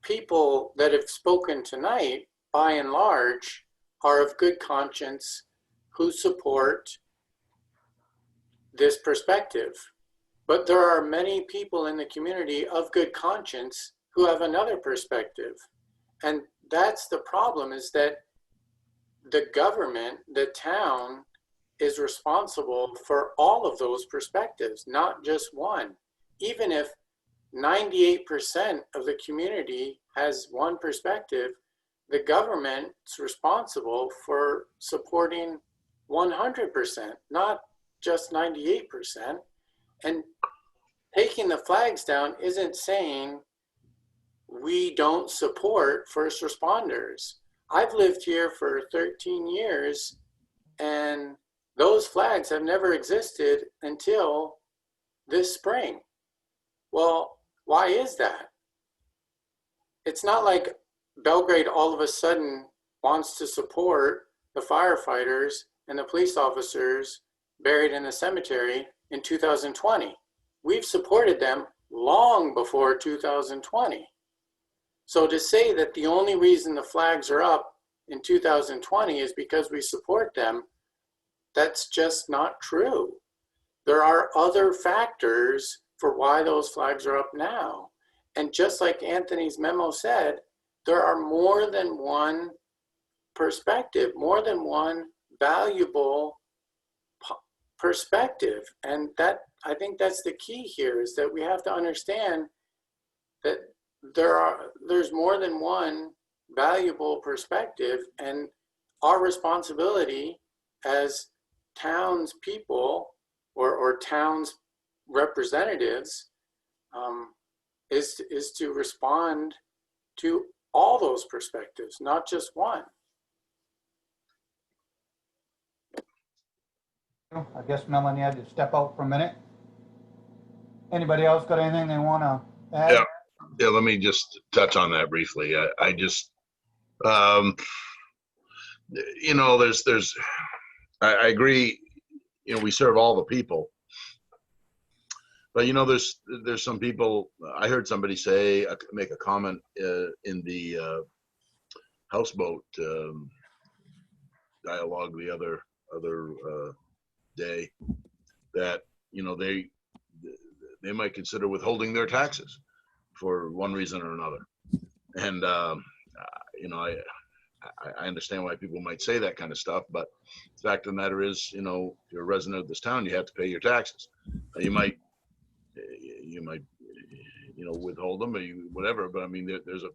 people that have spoken tonight, by and large, are of good conscience who support this perspective. But there are many people in the community of good conscience who have another perspective. And that's the problem, is that the government, the town, is responsible for all of those perspectives, not just one. Even if 98% of the community has one perspective, the government's responsible for supporting 100%, not just 98%. And taking the flags down isn't saying we don't support first responders. I've lived here for 13 years, and those flags have never existed until this spring. Well, why is that? It's not like Belgrade all of a sudden wants to support the firefighters and the police officers buried in the cemetery in 2020. We've supported them long before 2020. So to say that the only reason the flags are up in 2020 is because we support them, that's just not true. There are other factors for why those flags are up now. And just like Anthony's memo said, there are more than one perspective, more than one valuable perspective. And that, I think that's the key here, is that we have to understand that there's more than one valuable perspective, and our responsibility as townspeople or towns representatives is to respond to all those perspectives, not just one. I guess Melanie had to step out for a minute. Anybody else got anything they want to add? yeah, let me just touch on that briefly. I just, you know, I agree, you know, we serve all the people. But, you know, there's some people, I heard somebody say, make a comment in the houseboat dialogue the other day, that, you know, they might consider withholding their taxes for one reason or another. And, you know, I understand why people might say that kind of stuff, but the fact of the matter is, you know, if you're a resident of this town, you have to pay your taxes. You might, you know, withhold them or whatever, but I mean, there's a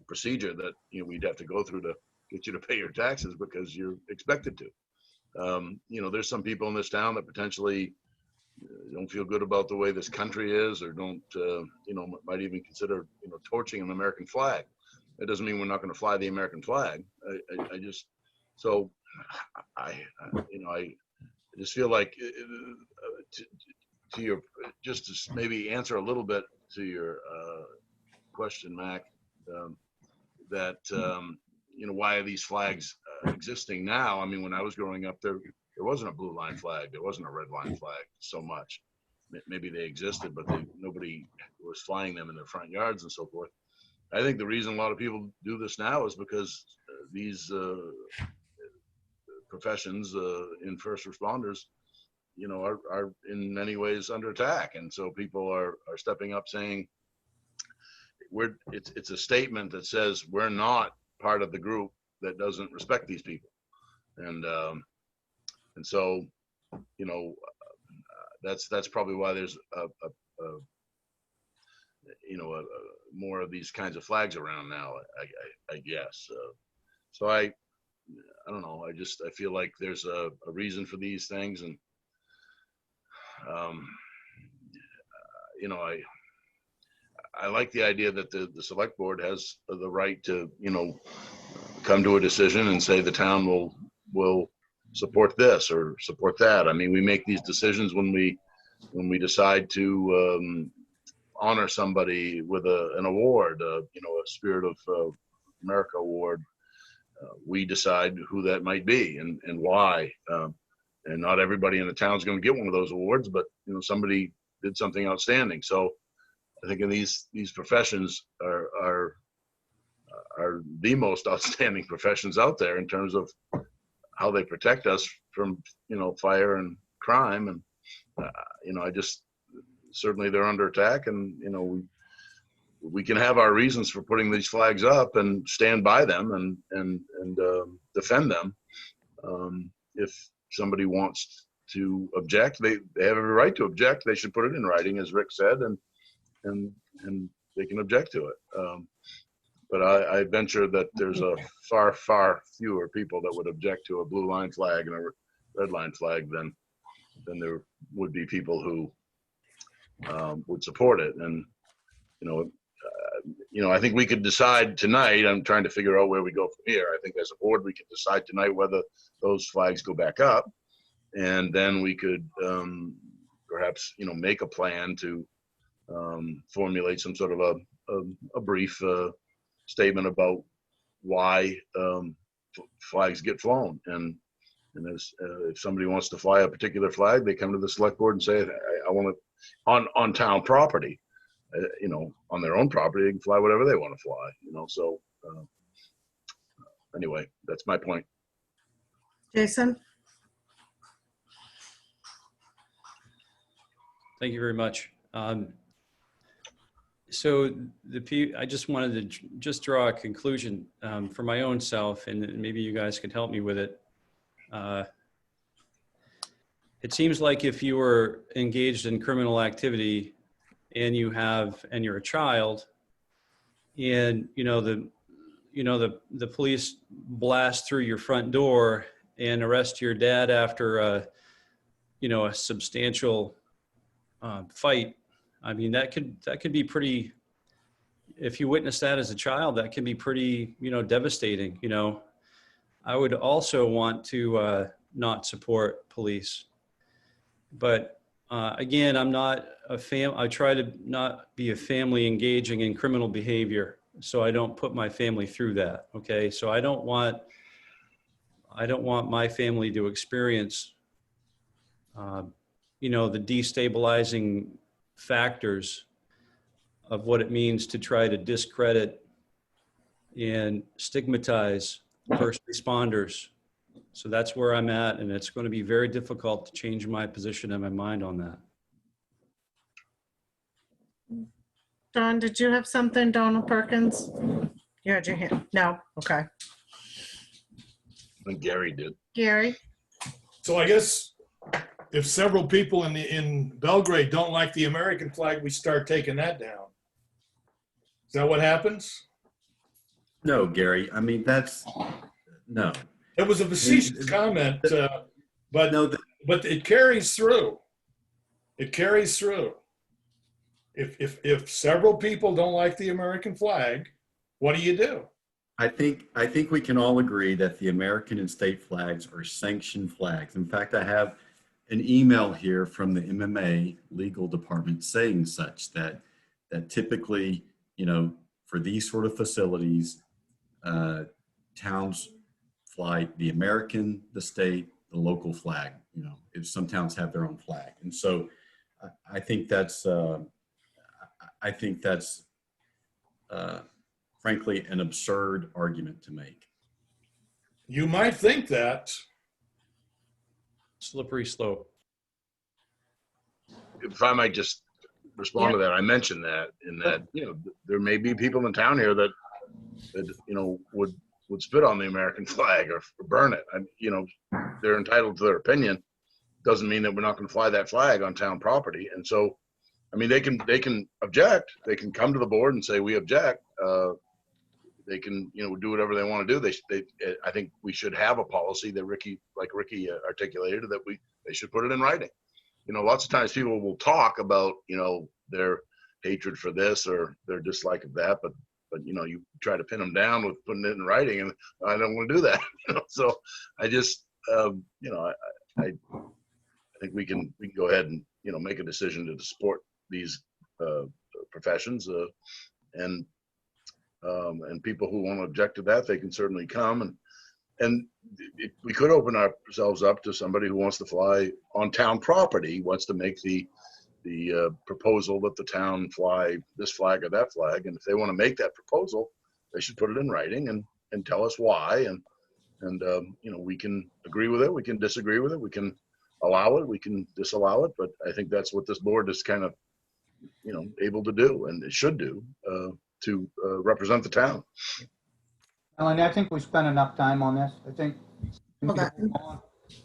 procedure that, you know, we'd have to go through to get you to pay your taxes because you're expected to. You know, there's some people in this town that potentially don't feel good about the way this country is, or don't, you know, might even consider, you know, torching an American flag. That doesn't mean we're not going to fly the American flag. I just, so you know, I just feel like to your, just to maybe answer a little bit to your question, Mac, that, you know, why are these flags existing now? I mean, when I was growing up, there wasn't a blue line flag. There wasn't a red line flag so much. Maybe they existed, but nobody was flying them in their front yards and so forth. I think the reason a lot of people do this now is because these professions in first responders, you know, are in many ways under attack. And so people are stepping up saying, it's a statement that says we're not part of the group that doesn't respect these people. And so, you know, that's probably why there's you know, more of these kinds of flags around now, I guess. So I don't know. I feel like there's a reason for these things, and you know, I like the idea that the select board has the right to, you know, come to a decision and say the town will support this or support that. I mean, we make these decisions when we decide to honor somebody with an award, you know, a Spirit of America award. We decide who that might be and why. And not everybody in the town is going to get one of those awards, but, you know, somebody did something outstanding. So I think in these professions are the most outstanding professions out there in terms of how they protect us from, you know, fire and crime. And, you know, certainly they're under attack, and, you know, we can have our reasons for putting these flags up and stand by them and defend them. If somebody wants to object, they have every right to object. They should put it in writing, as Rick said, and they can object to it. But I venture that there's a far fewer people that would object to a blue line flag and a red line flag than there would be people who would support it. And, you know, I think we could decide tonight. I'm trying to figure out where we go from here. I think as a board, we could decide tonight whether those flags go back up, and then we could perhaps, you know, make a plan to formulate some sort of a brief statement about why flags get flown. And if somebody wants to fly a particular flag, they come to the select board and say, I want to, on town property, you know, on their own property, they can fly whatever they want to fly, you know. So anyway, that's my point. Jason? Thank you very much. So I just wanted to just draw a conclusion for my own self, and maybe you guys could help me with it. It seems like if you were engaged in criminal activity and you're a child, and the police blast through your front door and arrest your dad after a substantial fight. I mean, that could be pretty, if you witness that as a child, that can be pretty, devastating. I would also want to not support police, but again, I'm not I try to not be a family engaging in criminal behavior, so I don't put my family through that. Okay, so I don't want my family to experience, the destabilizing factors of what it means to try to discredit and stigmatize first responders. So that's where I'm at, and it's going to be very difficult to change my position and my mind on that. Don, did you have something, Donald Perkins? You had your hand, no, okay. And Gary did. Gary? So I guess if several people in Belgrade don't like the American flag, we start taking that down. Is that what happens? No, Gary, I mean, no. It was a facetious comment, but No, but it carries through. It carries through. If several people don't like the American flag, what do you do? I think we can all agree that the American and state flags are sanctioned flags. In fact, I have an email here from the MMA legal department saying such that typically, for these sort of facilities, towns fly the American, the state, the local flag. If some towns have their own flag, and so I think that's frankly an absurd argument to make. You might think that. Slippery slope. If I might just respond to that, I mentioned that in that, there may be people in town here that would spit on the American flag or burn it. They're entitled to their opinion. Doesn't mean that we're not going to fly that flag on town property. And so, they can object. They can come to the board and say, we object. They can, do whatever they want to do. I think we should have a policy that Ricky articulated, that they should put it in writing. Lots of times people will talk about, their hatred for this or their dislike of that, but you try to pin them down with putting it in writing, and I don't want to do that. So I just, I think we can go ahead and, make a decision to support these professions, and people who want to object to that, they can certainly come, and we could open ourselves up to somebody who wants to fly on town property, wants to make the proposal that the town fly this flag or that flag, and if they want to make that proposal, they should put it in writing and tell us why, and we can agree with it, we can disagree with it, we can allow it, we can disallow it, but I think that's what this board is kind of able to do, and it should do, to represent the town. Melanie, I think we spent enough time on this. I think Okay.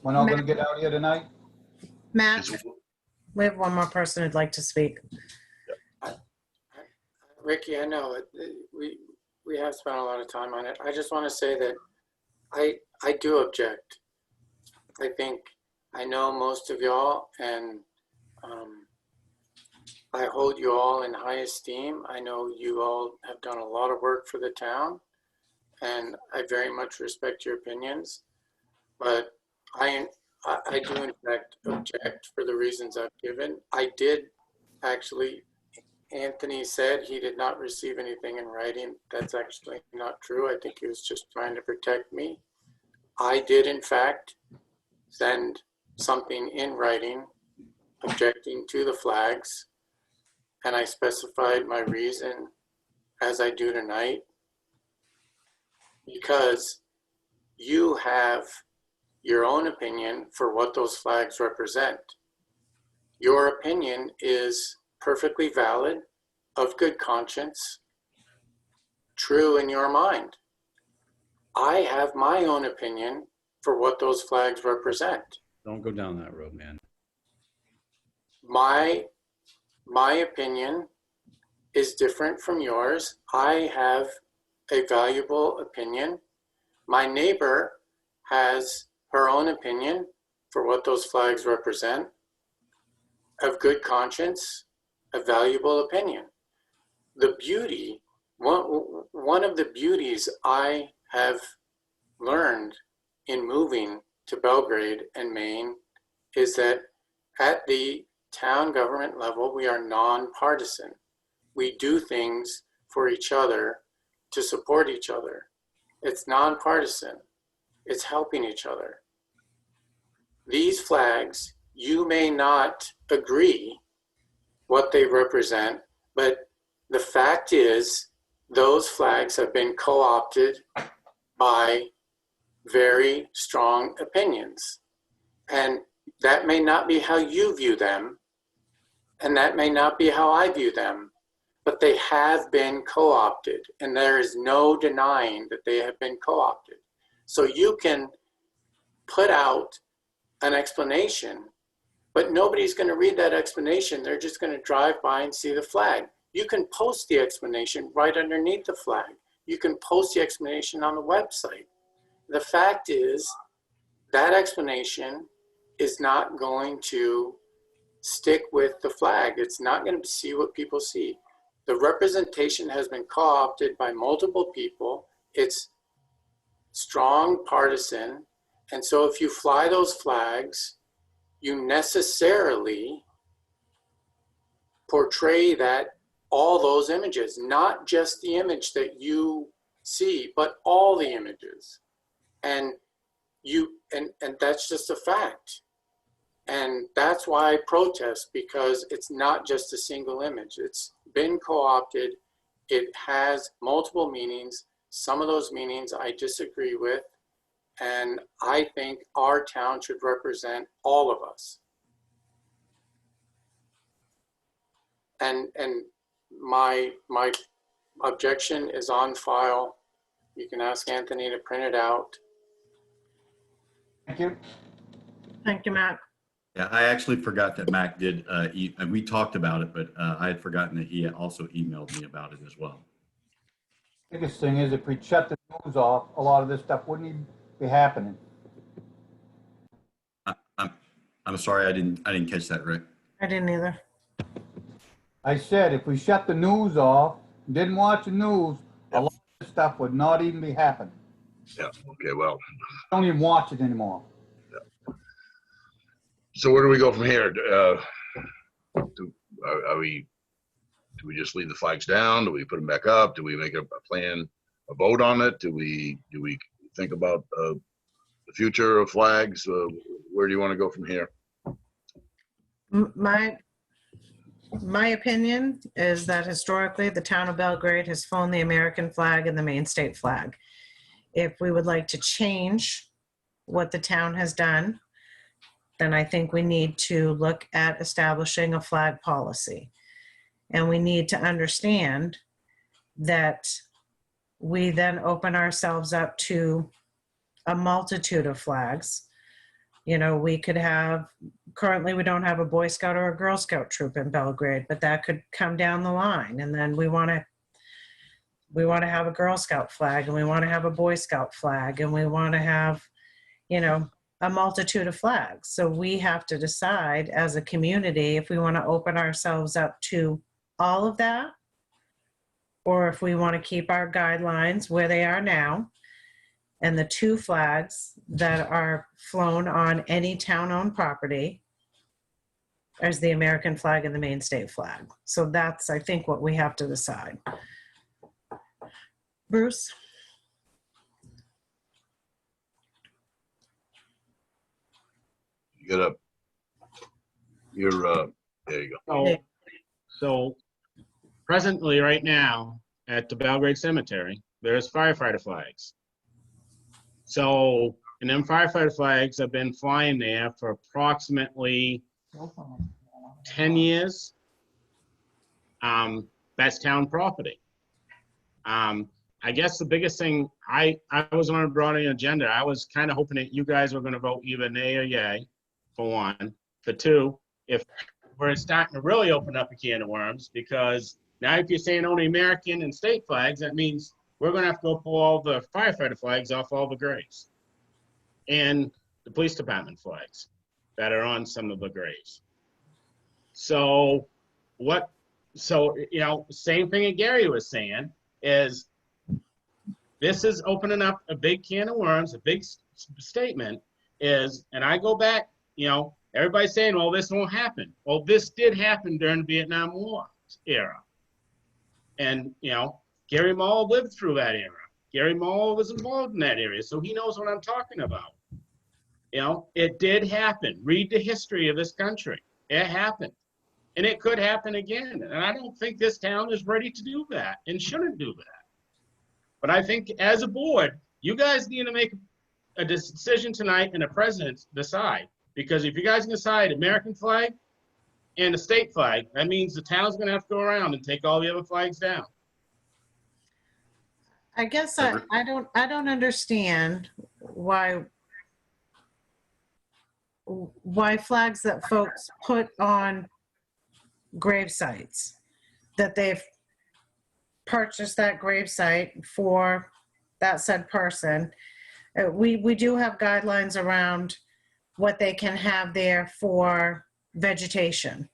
we're not going to get out here tonight. Matt, we have one more person who'd like to speak. Ricky, I know we have spent a lot of time on it. I just want to say that I do object. I know most of y'all, and I hold you all in high esteem. I know you all have done a lot of work for the town, and I very much respect your opinions. But I do in fact object for the reasons I've given. I did actually, Anthony said he did not receive anything in writing. That's actually not true. I think he was just trying to protect me. I did in fact send something in writing objecting to the flags, and I specified my reason as I do tonight, because you have your own opinion for what those flags represent. Your opinion is perfectly valid, of good conscience, true in your mind. I have my own opinion for what those flags represent. Don't go down that road, man. My opinion is different from yours. I have a valuable opinion. My neighbor has her own opinion for what those flags represent, of good conscience, a valuable opinion. The beauty, one of the beauties I have learned in moving to Belgrade and Maine is that at the town government level, we are nonpartisan. We do things for each other to support each other. It's nonpartisan. It's helping each other. These flags, you may not agree what they represent, but the fact is those flags have been co-opted by very strong opinions. And that may not be how you view them, and that may not be how I view them, but they have been co-opted, and there is no denying that they have been co-opted. So you can put out an explanation, but nobody's going to read that explanation. They're just going to drive by and see the flag. You can post the explanation right underneath the flag. You can post the explanation on the website. The fact is that explanation is not going to stick with the flag. It's not going to see what people see. The representation has been co-opted by multiple people. It's strong partisan. And so if you fly those flags, you necessarily portray that all those images, not just the image that you see, but all the images. And that's just a fact. And that's why I protest, because it's not just a single image. It's been co-opted. It has multiple meanings. Some of those meanings I disagree with. And I think our town should represent all of us. And my objection is on file. You can ask Anthony to print it out. Thank you. Thank you, Matt. Yeah, I actually forgot that Mac did, we talked about it, but I had forgotten that he also emailed me about it as well. Biggest thing is if we shut the news off, a lot of this stuff wouldn't even be happening. I'm sorry, I didn't catch that, Rick. I didn't either. I said if we shut the news off, didn't watch the news, a lot of this stuff would not even be happening. Yeah, okay, well. Don't even watch it anymore. So where do we go from here? Do we just leave the flags down? Do we put them back up? Do we make a plan, a vote on it? Do we think about the future of flags? Where do you want to go from here? My opinion is that historically the town of Belgrade has flown the American flag and the Maine state flag. If we would like to change what the town has done, then I think we need to look at establishing a flag policy. And we need to understand that we then open ourselves up to a multitude of flags. You know, we could have, currently we don't have a Boy Scout or a Girl Scout troop in Belgrade, but that could come down the line. And then we want to have a Girl Scout flag, and we want to have a Boy Scout flag, and we want to have, you know, a multitude of flags. So we have to decide as a community if we want to open ourselves up to all of that, or if we want to keep our guidelines where they are now. And the two flags that are flown on any town-owned property is the American flag and the Maine state flag. So that's, I think, what we have to decide. Bruce? There you go. So presently, right now, at the Belgrade Cemetery, there's firefighter flags. So, and them firefighter flags have been flying there for approximately 10 years. That's town property. I guess the biggest thing, I was on a broader agenda. I was kind of hoping that you guys were going to vote either nay or yay, for one. For two, if we're starting to really open up a can of worms, because now if you're saying only American and state flags, that means we're going to have to go pull all the firefighter flags off all the graves and the police department flags that are on some of the graves. So you know, same thing that Gary was saying is this is opening up a big can of worms, a big statement is, and I go back, you know, everybody's saying, well, this won't happen. Well, this did happen during the Vietnam War era. And, you know, Gary Mull lived through that era. Gary Mull was involved in that area, so he knows what I'm talking about. You know, it did happen. Read the history of this country. It happened. And it could happen again. And I don't think this town is ready to do that and shouldn't do that. But I think as a board, you guys need to make a decision tonight and the president decide. Because if you guys decide American flag, and the state flag. That means the town's gonna have to go around and take all the other flags down. I guess I don't understand why flags that folks put on grave sites, that they've purchased that grave site for that said person. We do have guidelines around what they can have there for vegetation.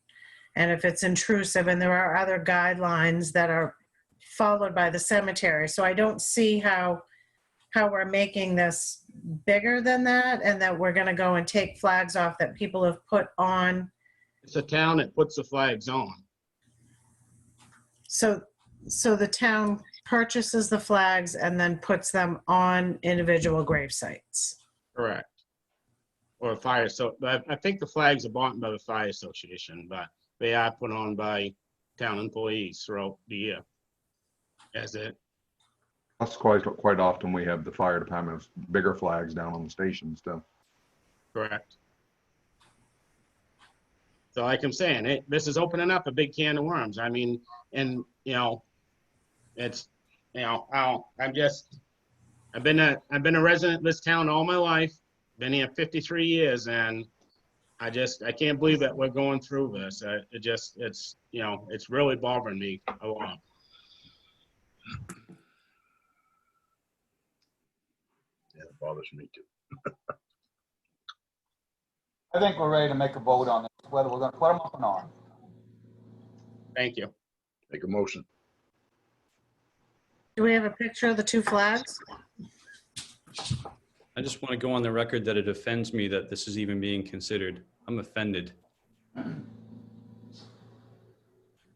And if it's intrusive, and there are other guidelines that are followed by the cemetery. So I don't see how we're making this bigger than that, and that we're gonna go and take flags off that people have put on. It's the town that puts the flags on. So the town purchases the flags and then puts them on individual grave sites. Correct. Or fire, so I think the flags are bought by the fire association, but they are put on by town employees throughout the year. That's it. That's quite often we have the fire department's bigger flags down on the stations too. Correct. So like I'm saying, this is opening up a big can of worms. I mean, and it's, I've been a resident of this town all my life, been here 53 years, and I can't believe that we're going through this. It's really bothering me a lot. Yeah, it bothers me too. I think we're ready to make a vote on this, whether we're gonna put them up or not. Thank you. Make a motion. Do we have a picture of the two flags? I just want to go on the record that it offends me that this is even being considered. I'm offended.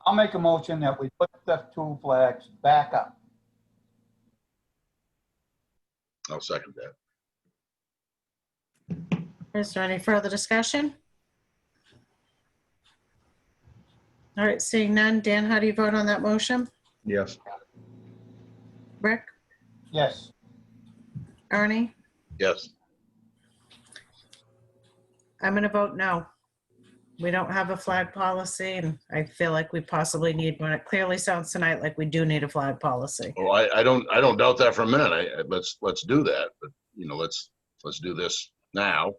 I'll make a motion that we put the two flags back up. I'll second that. Is there any further discussion? All right, seeing none. Dan, how do you vote on that motion? Yes. Rick? Yes. Ernie? Yes. I'm going to vote no. We don't have a flag policy, and I feel like we possibly need one. It clearly sounds tonight like we do need a flag policy. Oh, I don't doubt that for a minute. Let's do that. But let's do this now,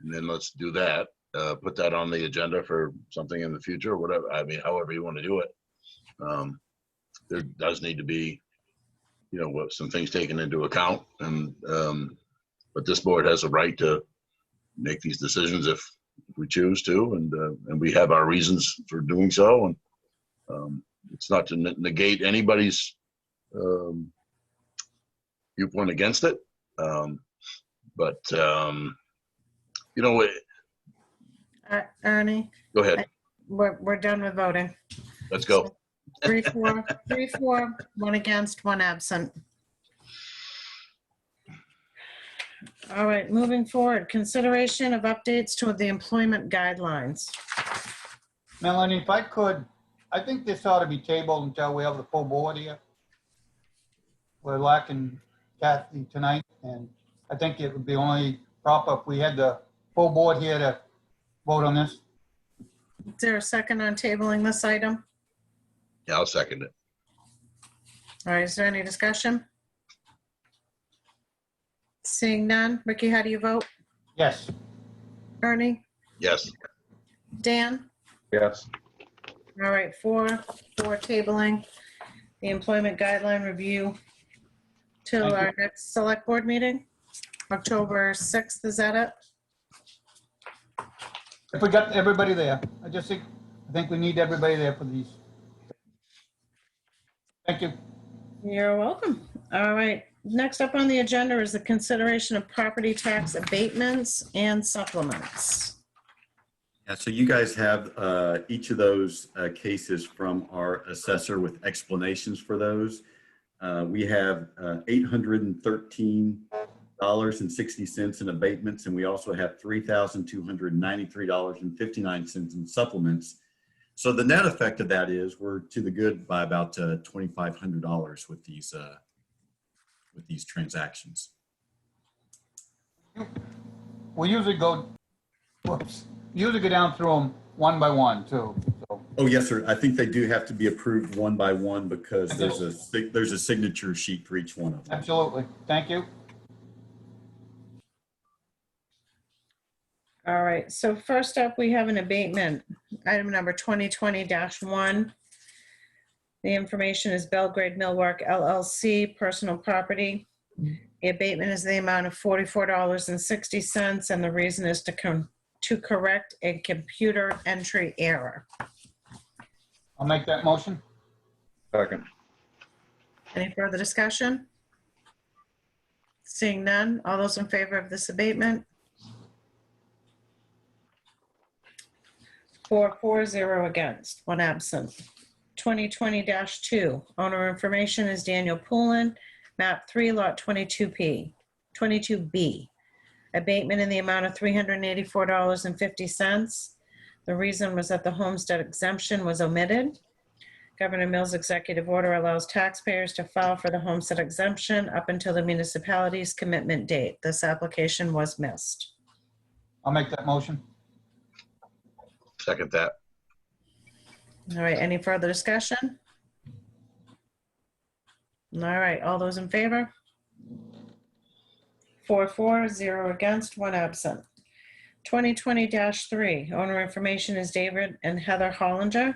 and then let's do that. Put that on the agenda for something in the future, whatever. I mean, however you want to do it. There does need to be, some things taken into account, and but this board has a right to make these decisions if we choose to, and we have our reasons for doing so. And it's not to negate anybody's viewpoint against it, but Ernie? Go ahead. We're done with voting. Let's go. 3-4, 1 against, 1 absent. All right, moving forward, consideration of updates to the employment guidelines. Melanie, if I could, I think this ought to be tabled until we have the full board here. We're lacking Kathy tonight, and I think it would be only proper if we had the full board here to vote on this. Is there a second on tabling this item? Yeah, I'll second it. All right, is there any discussion? Seeing none. Ricky, how do you vote? Yes. Ernie? Yes. Dan? Yes. All right, 4 tabling the employment guideline review till Thank you. our next select board meeting, October 6th, is that it? If we got everybody there, I think we need everybody there for these. Thank you. You're welcome. All right, next up on the agenda is the consideration of property tax abatements and supplements. Yeah, so you guys have each of those cases from our assessor with explanations for those. We have $813.60 in abatements, and we also have $3,293.59 in supplements. So the net effect of that is we're to the good by about $2,500 with these transactions. We usually go down through them one by one too. So, Oh, yes, sir. I think they do have to be approved one by one because there's a signature sheet for each one of them. absolutely. Thank you. All right, so first up, we have an abatement, item number 2020-1. The information is Belgrade Millwork LLC, personal property. The abatement is the amount of $44.60, and the reason is to correct a computer entry error. I'll make that motion. Second. Any further discussion? Seeing none, all those in favor of this abatement? 4-0 against, 1 absent. 2020-2, owner information is Daniel Poulin, map 3, lot 22B. Abatement in the amount of $384.50. The reason was that the homestead exemption was omitted. Governor Mills' executive order allows taxpayers to file for the homestead exemption up until the municipality's commitment date. This application was missed. I'll make that motion. Second that. All right, any further discussion? All right, all those in favor? 4-4, 0 against, 1 absent. 2020-3, owner information is David and Heather Hollinger,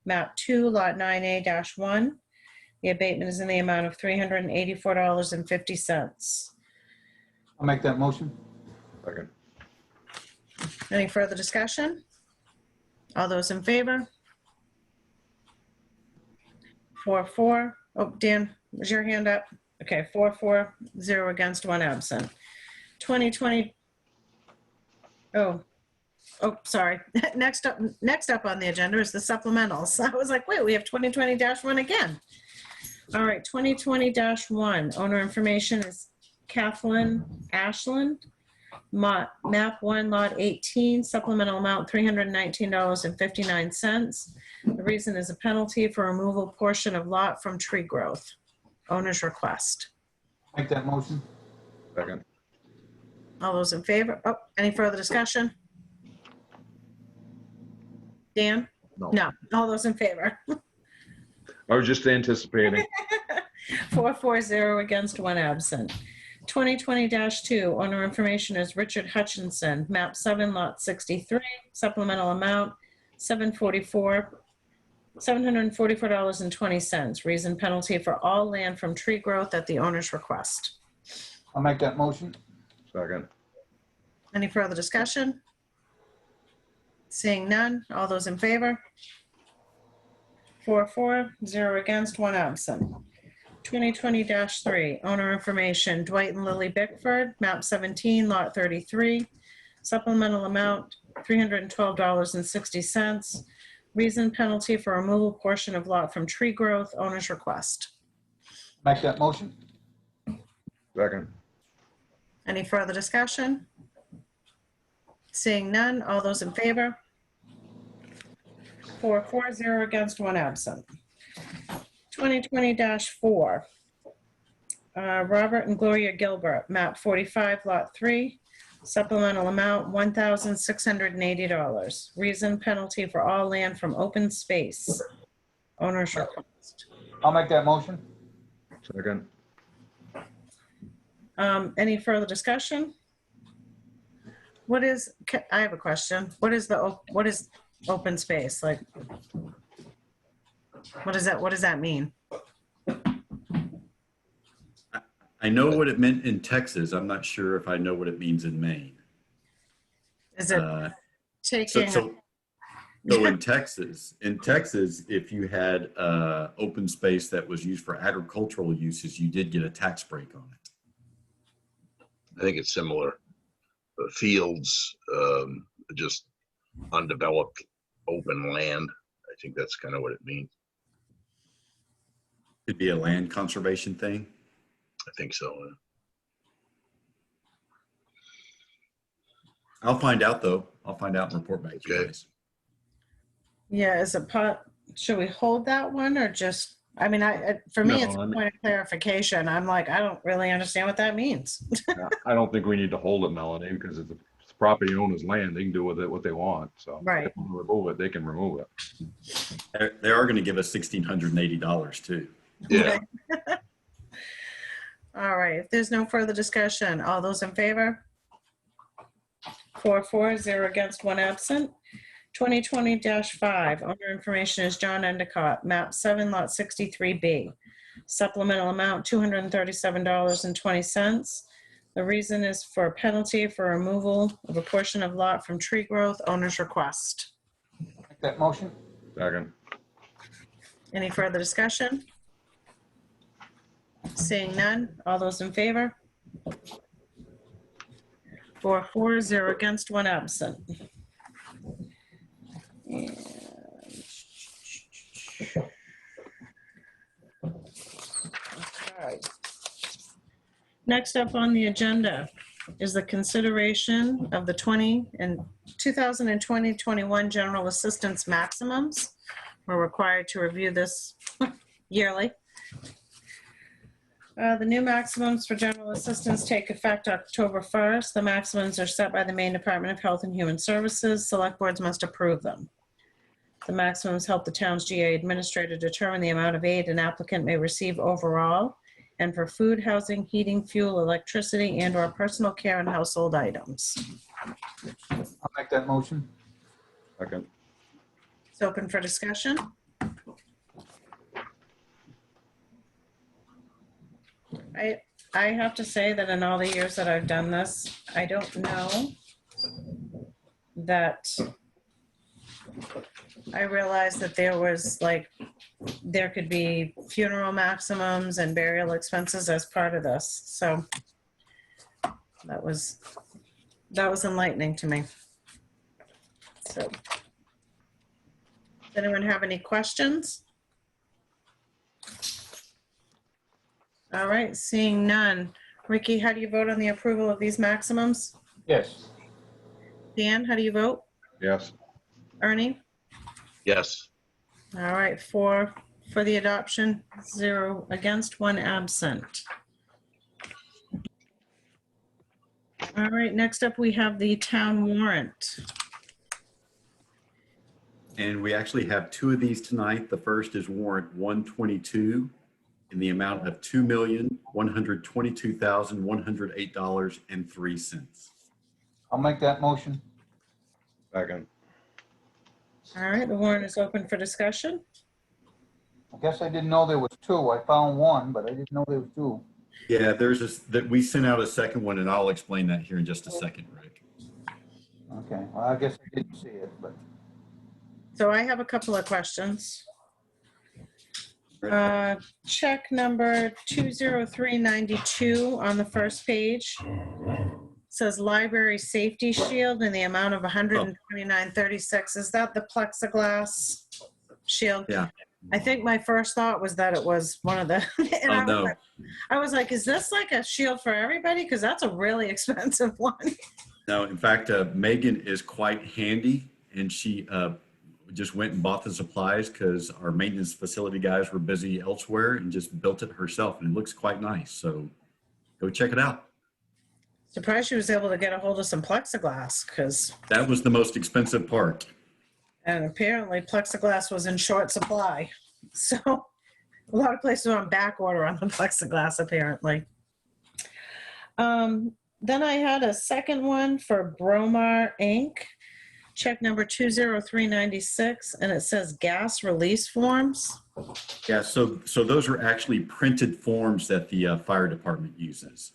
map 2, lot 9A-1. The abatement is in the amount of $384.50. I'll make that motion. Second. Any further discussion? All those in favor? 4-4. Oh, Dan, was your hand up? Okay, 4-4, 0 against, 1 absent. 2020. Oh, sorry. Next up on the agenda is the supplementals. I was like, wait, we have 2020-1 again. All right, 2020-1. Owner information is Kathleen Ashland. Map 1, lot 18, supplemental amount $319.59. The reason is a penalty for removal portion of lot from tree growth. Owner's request. Make that motion. Second. All those in favor? Oh, any further discussion? Dan? No. All those in favor? I was just anticipating. 4-0 against, 1 absent. 2020-2, owner information is Richard Hutchinson, map 7, lot 63, supplemental amount $744.20. Reason penalty for all land from tree growth at the owner's request. I'll make that motion. Second. Any further discussion? Seeing none, all those in favor? 4-4, 0 against, 1 absent. 2020-3, owner information, Dwight and Lily Bickford, map 17, lot 33, supplemental amount $312.60. Reason penalty for removal portion of lot from tree growth, owner's request. Make that motion. Second. Any further discussion? Seeing none, all those in favor? 4-4, 0 against, 1 absent. 2020-4, Robert and Gloria Gilbert, map 45, lot 3, supplemental amount $1,680. Reason penalty for all land from open space. Owner's request. I'll make that motion. Second. Any further discussion? I have a question. What is open space? Like, what does that mean? I know what it meant in Texas. I'm not sure if I know what it means in Maine. Is it taking? So in Texas, if you had open space that was used for agricultural uses, you did get a tax break on it. I think it's similar. Fields, just undeveloped open land. I think that's kind of what it means. Could be a land conservation thing. I think so. I'll find out though. I'll find out and report back to you guys. Yeah, should we hold that one or just, for me, it's a point of clarification. I'm like, I don't really understand what that means. I don't think we need to hold it, Melanie, because it's a it's the property owner's land. They can do with it what they want. So Right. if they want to remove it, they can remove it. They are going to give us $1,680 too. Yeah. All right, if there's no further discussion, all those in favor? 4, 0 against, 1 absent. 2020-5, owner information is John Endicott, map 7, lot 63B. Supplemental amount, $237.20. The reason is for penalty for removal of a portion of lot from tree growth, owner's request. Make that motion. Second. Any further discussion? Seeing none, all those in favor? 4, 0 against, 1 absent. And- Okay. Next up on the agenda is the consideration of the 2020-21 general assistance maximums. We're required to review this yearly. The new maximums for general assistance take effect October 1st. The maximums are set by the Maine Department of Health and Human Services. Select boards must approve them. The maximums help the town's GA administrator determine the amount of aid an applicant may receive overall, and for food, housing, heating, fuel, electricity, and/or personal care and household items. I'll make that motion. Second. It's open for discussion. I have to say that in all the years that I've done this, I don't know that I realized that there was there could be funeral maximums and burial expenses as part of this. So that was enlightening to me. So, does anyone have any questions? All right, seeing none. Ricky, how do you vote on the approval of these maximums? Yes. Dan, how do you vote? Yes. Ernie? Yes. All right, 4 for the adoption, 0 against, 1 absent. All right, next up we have the town warrant. And we actually have 2 of these tonight. The first is warrant 122 in the amount of $2,122,108.03. I'll make that motion. Second. All right, the warrant is open for discussion. I guess I didn't know there was 2. I found 1, but I didn't know there was 2. Yeah, that we sent out a second one, and I'll explain that here in just a second, Rick. Okay, well, I guess I didn't see it, but So I have a couple of questions. Check number 20392 on the first page says library safety shield in the amount of $129.36. Is that the plexiglass shield? Yeah. I think my first thought was that it was one of the. And Oh, no. I was like, is this like a shield for everybody? Because that's a really expensive one. No, in fact, Megan is quite handy, and she just went and bought the supplies because our maintenance facility guys were busy elsewhere and just built it herself, and it looks quite nice. So go check it out. Surprised she was able to get a hold of some plexiglass because. That was the most expensive part. And apparently plexiglass was in short supply. So a lot of places are on back order on the plexiglass, apparently. Then I had a second one for Bromar Inc. Check number 20396, and it says gas release forms. Yeah, so those are actually printed forms that the fire department uses.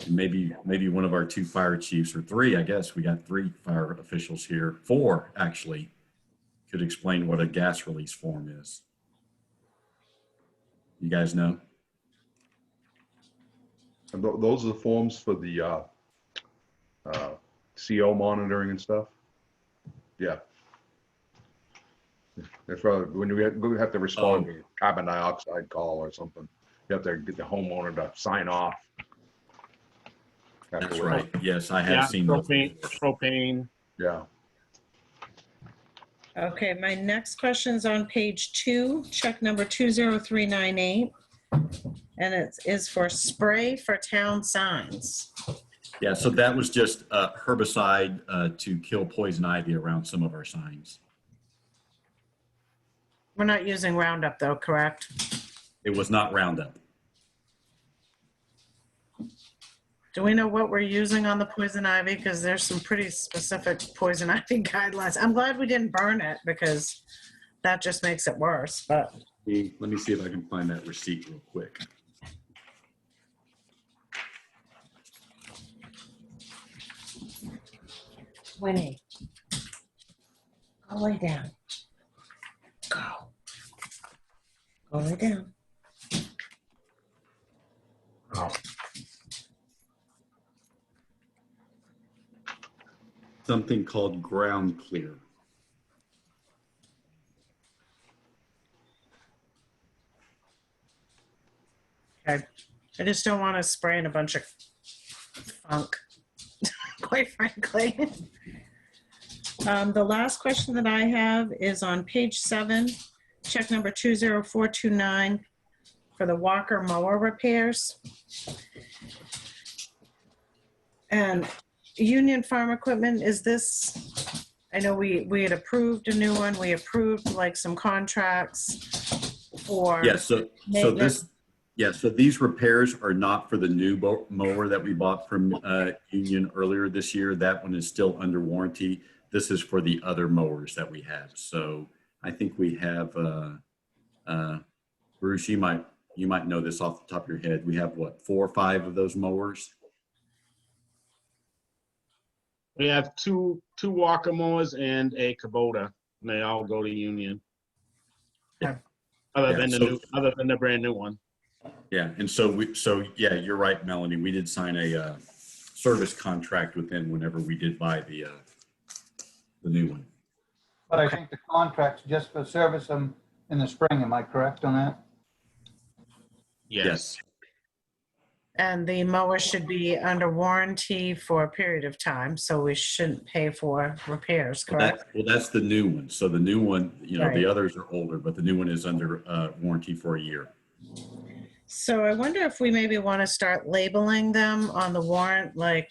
And maybe one of our 2 fire chiefs, or 3, I guess. We got 3 fire officials here, 4 actually, could explain what a gas release form is. You guys know? And those are the forms for the CO monitoring and stuff. Yeah. That's right. When we have to respond to a carbon dioxide call or something, you have to get the homeowner to sign off. That's right. Yes, I have seen those. Propane. Yeah. Okay, my next question is on page 2, check number 20398. And it is for spray for town signs. Yeah, so that was just herbicide to kill poison ivy around some of our signs. We're not using Roundup though, correct? It was not Roundup. Do we know what we're using on the poison ivy? Because there's some pretty specific poison ivy guidelines. I'm glad we didn't burn it because that just makes it worse, but. Let me see if I can find that receipt real quick. Winnie, go lay down. Go. Go lay down. Go. Something called ground clear. Okay. I just don't want to spray in a bunch of funk, quite frankly. The last question that I have is on page 7, check number 20429 for the Walker mower repairs. And Union Farm Equipment, is this, I know we had approved a new one. We approved like some contracts for. Yeah, so these repairs are not for the new mower that we bought from Union earlier this year. That one is still under warranty. This is for the other mowers that we have. So I think we have, Bruce, you might know this off the top of your head. We have what, 4 or 5 of those mowers? We have two Walker mowers and a Kubota, and they all go to Union. Yeah. Other than the brand new one. Yeah, and so yeah, you're right, Melanie. We did sign a service contract with them whenever we did buy the new one. But I think the contract's just for service them in the spring. Am I correct on that? Yes. And the mower should be under warranty for a period of time, so we shouldn't pay for repairs, correct? Well, that's the new one. So the new one, Right. The others are older, but the new one is under warranty for a year. So I wonder if we maybe want to start labeling them on the warrant, like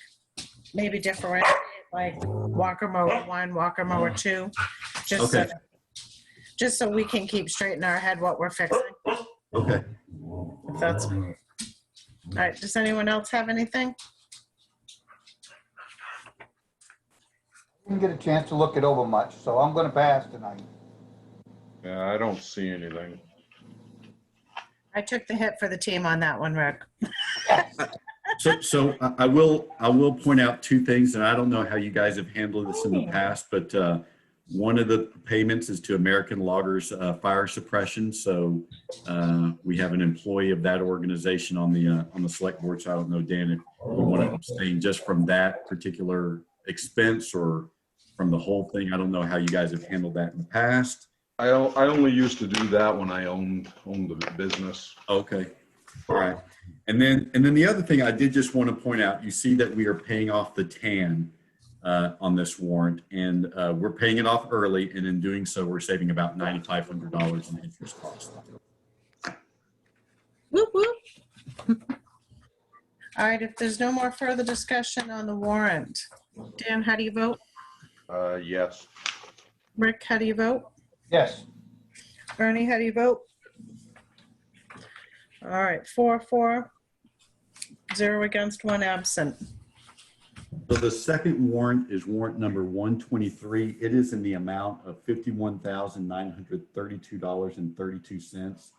maybe differentiate, like Walker mower 1, Walker mower 2, Okay. just so we can keep straight in our head what we're fixing. Okay. If that's, all right, does anyone else have anything? Didn't get a chance to look it over much, so I'm gonna pass tonight. Yeah, I don't see anything. I took the hit for the team on that one, Rick. So I will point out 2 things, and I don't know how you guys have handled this in the past, but one of the payments is to American Loggers Fire Suppression. So we have an employee of that organization on the select board. So I don't know, Dan, if you want to abstain just from that particular expense or from the whole thing. I don't know how you guys have handled that in the past. I only used to do that when I owned the business. Okay. All right. And then the other thing I did just want to point out, you see that we are paying off the TAN on this warrant, and we're paying it off early, and in doing so, we're saving about $9,500 in interest costs. Whoop, whoop. All right, if there's no more further discussion on the warrant, Dan, how do you vote? Yes. Rick, how do you vote? Yes. Ernie, how do you vote? All right, 4-4, 0 against, 1 absent. So the second warrant is warrant number 123. It is in the amount of $51,932.32.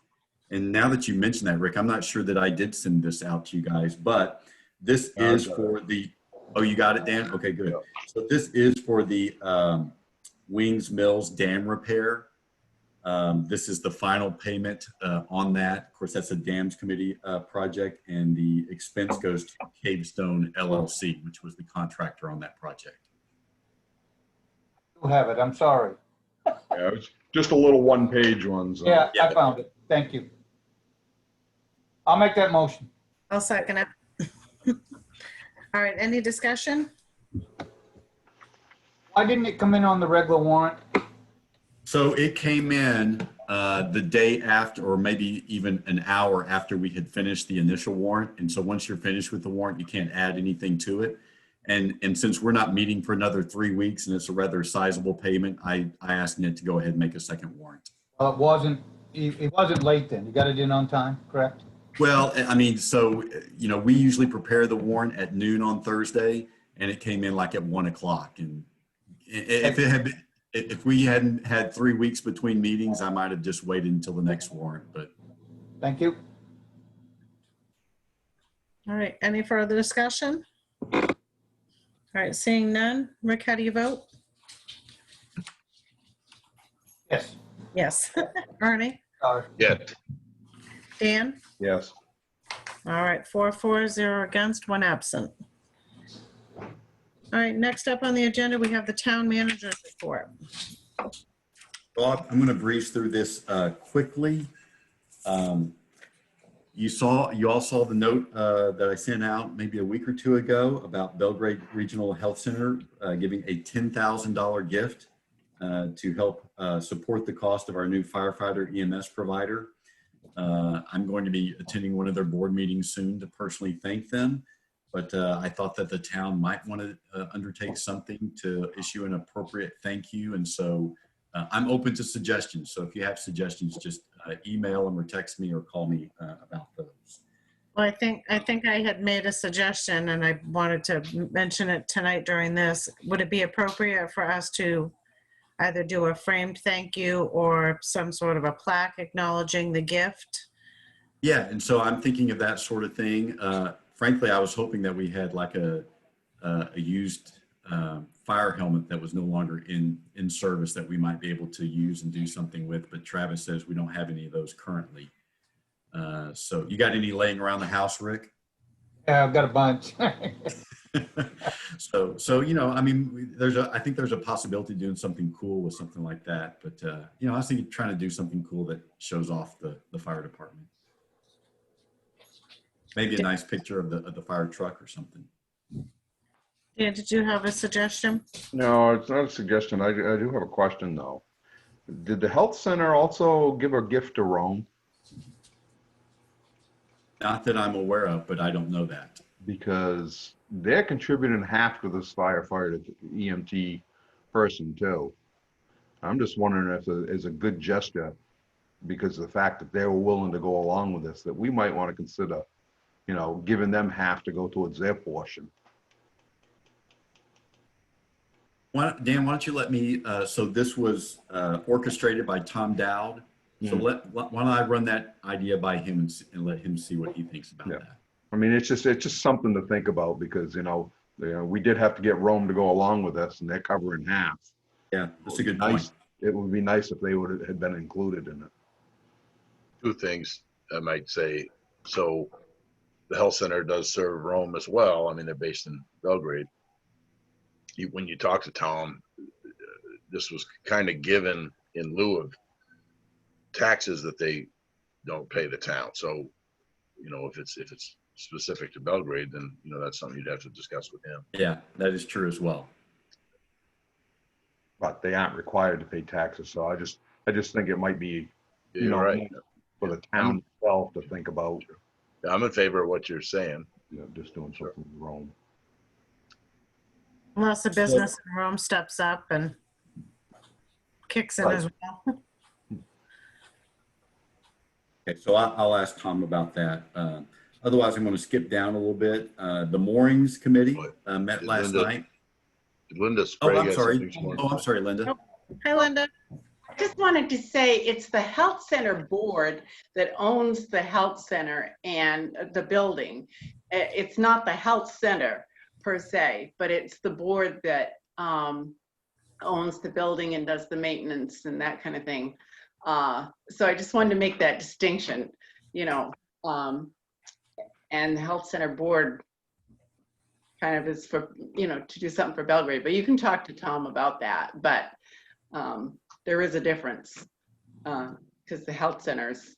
And now that you mention that, Rick, I'm not sure that I did send this out to you guys, but this is for the, oh, you got it, Dan? Okay, good. So this is for the Wings Mills Dam repair. This is the final payment on that. Of course, that's a Dams Committee project, and the expense goes to Cavestone LLC, which was the contractor on that project. You have it. I'm sorry. Yeah, it's just a little one-page one. So. Yeah, I found it. Thank you. I'll make that motion. I'll second it. All right, any discussion? Why didn't it come in on the regular warrant? So it came in the day after, or maybe even an hour after we had finished the initial warrant. And so once you're finished with the warrant, you can't add anything to it. And since we're not meeting for another 3 weeks and it's a rather sizable payment, I asked Ned to go ahead and make a second warrant. Well, it wasn't late then. You got it in on time, correct? Well, I mean, so, we usually prepare the warrant at noon on Thursday, and it came in like at 1 o'clock. And if we hadn't had 3 weeks between meetings, I might have just waited until the next warrant, but. Thank you. All right, any further discussion? All right, seeing none. Rick, how do you vote? Yes. Yes. Ernie? Yeah. Dan? Yes. All right, 4 0 against, 1 absent. All right, next up on the agenda, we have the town manager's report. Well, I'm going to breeze through this quickly. You all saw the note that I sent out maybe a week or two ago about Belgrade Regional Health Center giving a $10,000 gift to help support the cost of our new firefighter EMS provider. I'm going to be attending one of their board meetings soon to personally thank them. But I thought that the town might want to undertake something to issue an appropriate thank you. And so I'm open to suggestions. So if you have suggestions, just email them or text me or call me about those. Well, I think I had made a suggestion and I wanted to mention it tonight during this. Would it be appropriate for us to either do a framed thank you or some sort of a plaque acknowledging the gift? Yeah, and so I'm thinking of that sort of thing. Frankly, I was hoping that we had like a used fire helmet that was no longer in service that we might be able to use and do something with. But Travis says we don't have any of those currently. So you got any laying around the house, Rick? Yeah, I've got a bunch. So I mean, I think there's a possibility of doing something cool with something like that. But I was thinking trying to do something cool that shows off the fire department. Maybe a nice picture of the fire truck or something. Dan, did you have a suggestion? No, it's not a suggestion. I do have a question, though. Did the health center also give a gift to Rome? Not that I'm aware of, but I don't know that. Because they're contributing half to this firefighter EMT person, too. I'm just wondering if it's a good gesture, because of the fact that they were willing to go along with this, that we might want to consider, giving them half to go towards their portion. Dan, why don't you let me, so this was orchestrated by Tom Dowd. So why don't I run that idea by him and let him see what he thinks about that. I mean, it's just something to think about because, we did have to get Rome to go along with us and they're covering half. Yeah, that's a good point. It would be nice if they had been included in it. Two things I might say. So the health center does serve Rome as well. I mean, they're based in Belgrade. When you talk to Tom, this was kind of given in lieu of taxes that they don't pay the town. So, if it's specific to Belgrade, then that's something you'd have to discuss with him. Yeah, that is true as well. But they aren't required to pay taxes, so I just think it might be, right, for the town itself to think about. Yeah, I'm in favor of what you're saying. Just doing something wrong. Unless the business in Rome steps up and kicks in as well. Okay, so I'll ask Tom about that. Otherwise, I'm going to skip down a little bit. The moorings committee met last night. Did Linda Oh, I'm sorry. I'm sorry, Linda. Hi, Linda. I just wanted to say it's the health center board that owns the health center and the building. It's not the health center per se, but it's the board that owns the building and does the maintenance and that kind of thing. So I just wanted to make that distinction, and the health center board kind of is for, to do something for Belgrade, but you can talk to Tom about that. But there is a difference because the health center's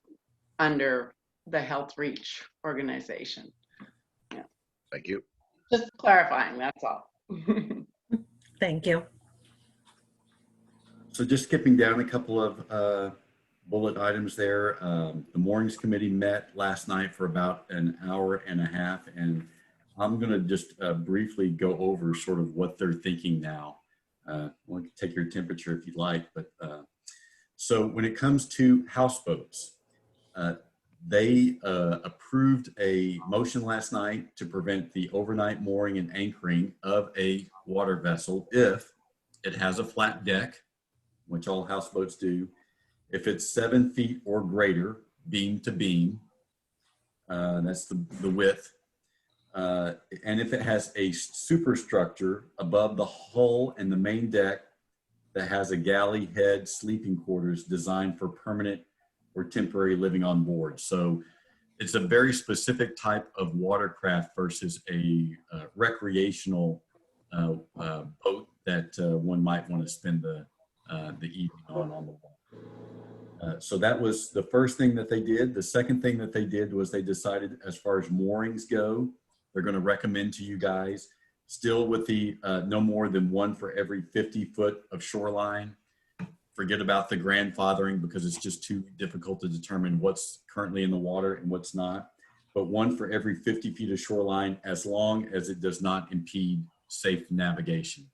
under the Health Reach organization. Yeah. Thank you. Just clarifying, that's all. Thank you. So just skipping down a couple of bullet items there. The moorings committee met last night for about an hour and a half, and I'm going to just briefly go over sort of what they're thinking now. We'll take your temperature if you'd like, but so when it comes to houseboats, they approved a motion last night to prevent the overnight mooring and anchoring of a water vessel if it has a flat deck, which all houseboats do, if it's 7 feet or greater, beam to beam, that's the width, and if it has a superstructure above the hull and the main deck that has a galley head sleeping quarters designed for permanent or temporary living on board. So it's a very specific type of watercraft versus a recreational boat that one might want to spend the evening on the water. So that was the first thing that they did. The second thing that they did was they decided, as far as moorings go, they're going to recommend to you guys still with the no more than one for every 50 foot of shoreline. Forget about the grandfathering because it's just too difficult to determine what's currently in the water and what's not. But one for every 50 feet of shoreline, as long as it does not impede safe navigation,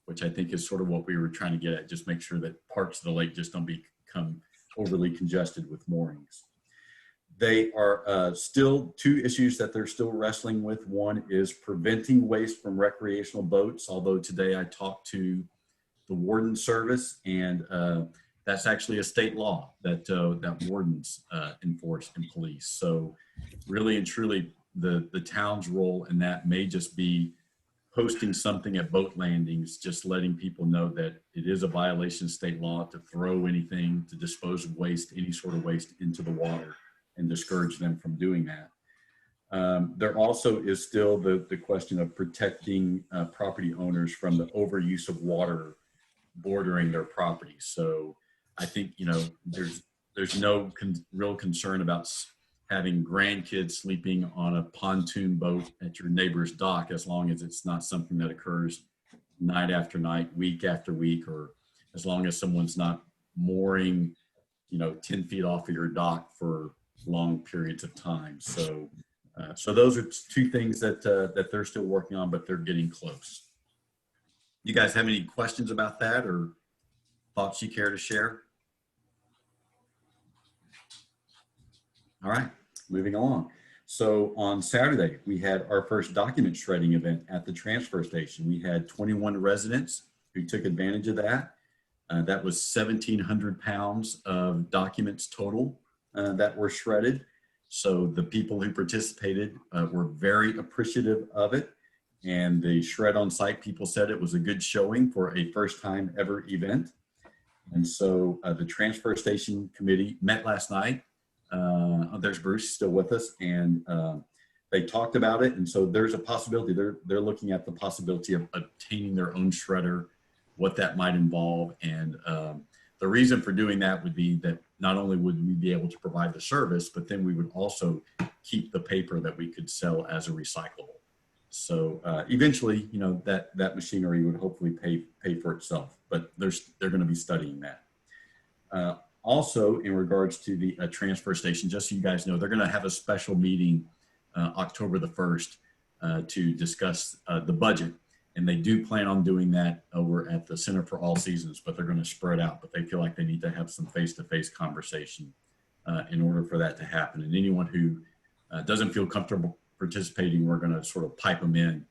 which I think is sort of what we were trying to get at. Just make sure that parts of the lake just don't become overly congested with moorings. They are still two issues that they're still wrestling with. One is preventing waste from recreational boats, although today I talked to the warden service, and that's actually a state law that that wardens enforce and police. So really and truly, the town's role in that may just be posting something at boat landings, just letting people know that it is a violation of state law to throw anything, to dispose of waste, any sort of waste into the water, and discourage them from doing that. There also is still the question of protecting property owners from the overuse of water bordering their properties. So I think, you know, there's no real concern about having grandkids sleeping on a pontoon boat at your neighbor's dock, as long as it's not something that occurs night after night, week after week, or as long as someone's not mooring, you know, 10 feet off of your dock for long periods of time. So so those are two things that that they're still working on, but they're getting close. You guys have any questions about that or thoughts you care to share? All right, moving along. So on Saturday, we had our first document shredding event at the transfer station. We had 21 residents who took advantage of that. That was 1,700 pounds of documents total that were shredded. So the people who participated were very appreciative of it. And the shred on site people said it was a good showing for a first time ever event. And so the transfer station committee met last night. There's Bruce still with us, and they talked about it. And so there's a possibility, they're looking at the possibility of obtaining their own shredder, what that might involve. And the reason for doing that would be that not only would we be able to provide the service, but then we would also keep the paper that we could sell as a recyclable. So eventually, you know, that machinery would hopefully pay for itself, but they're going to be studying that. Also, in regards to the transfer station, just so you guys know, they're going to have a special meeting October the 1st to discuss the budget. And they do plan on doing that over at the Center for All Seasons, but they're going to spread out. But they feel like they need to have some face-to-face conversation in order for that to happen. And anyone who doesn't feel comfortable participating, we're going to sort of pipe them in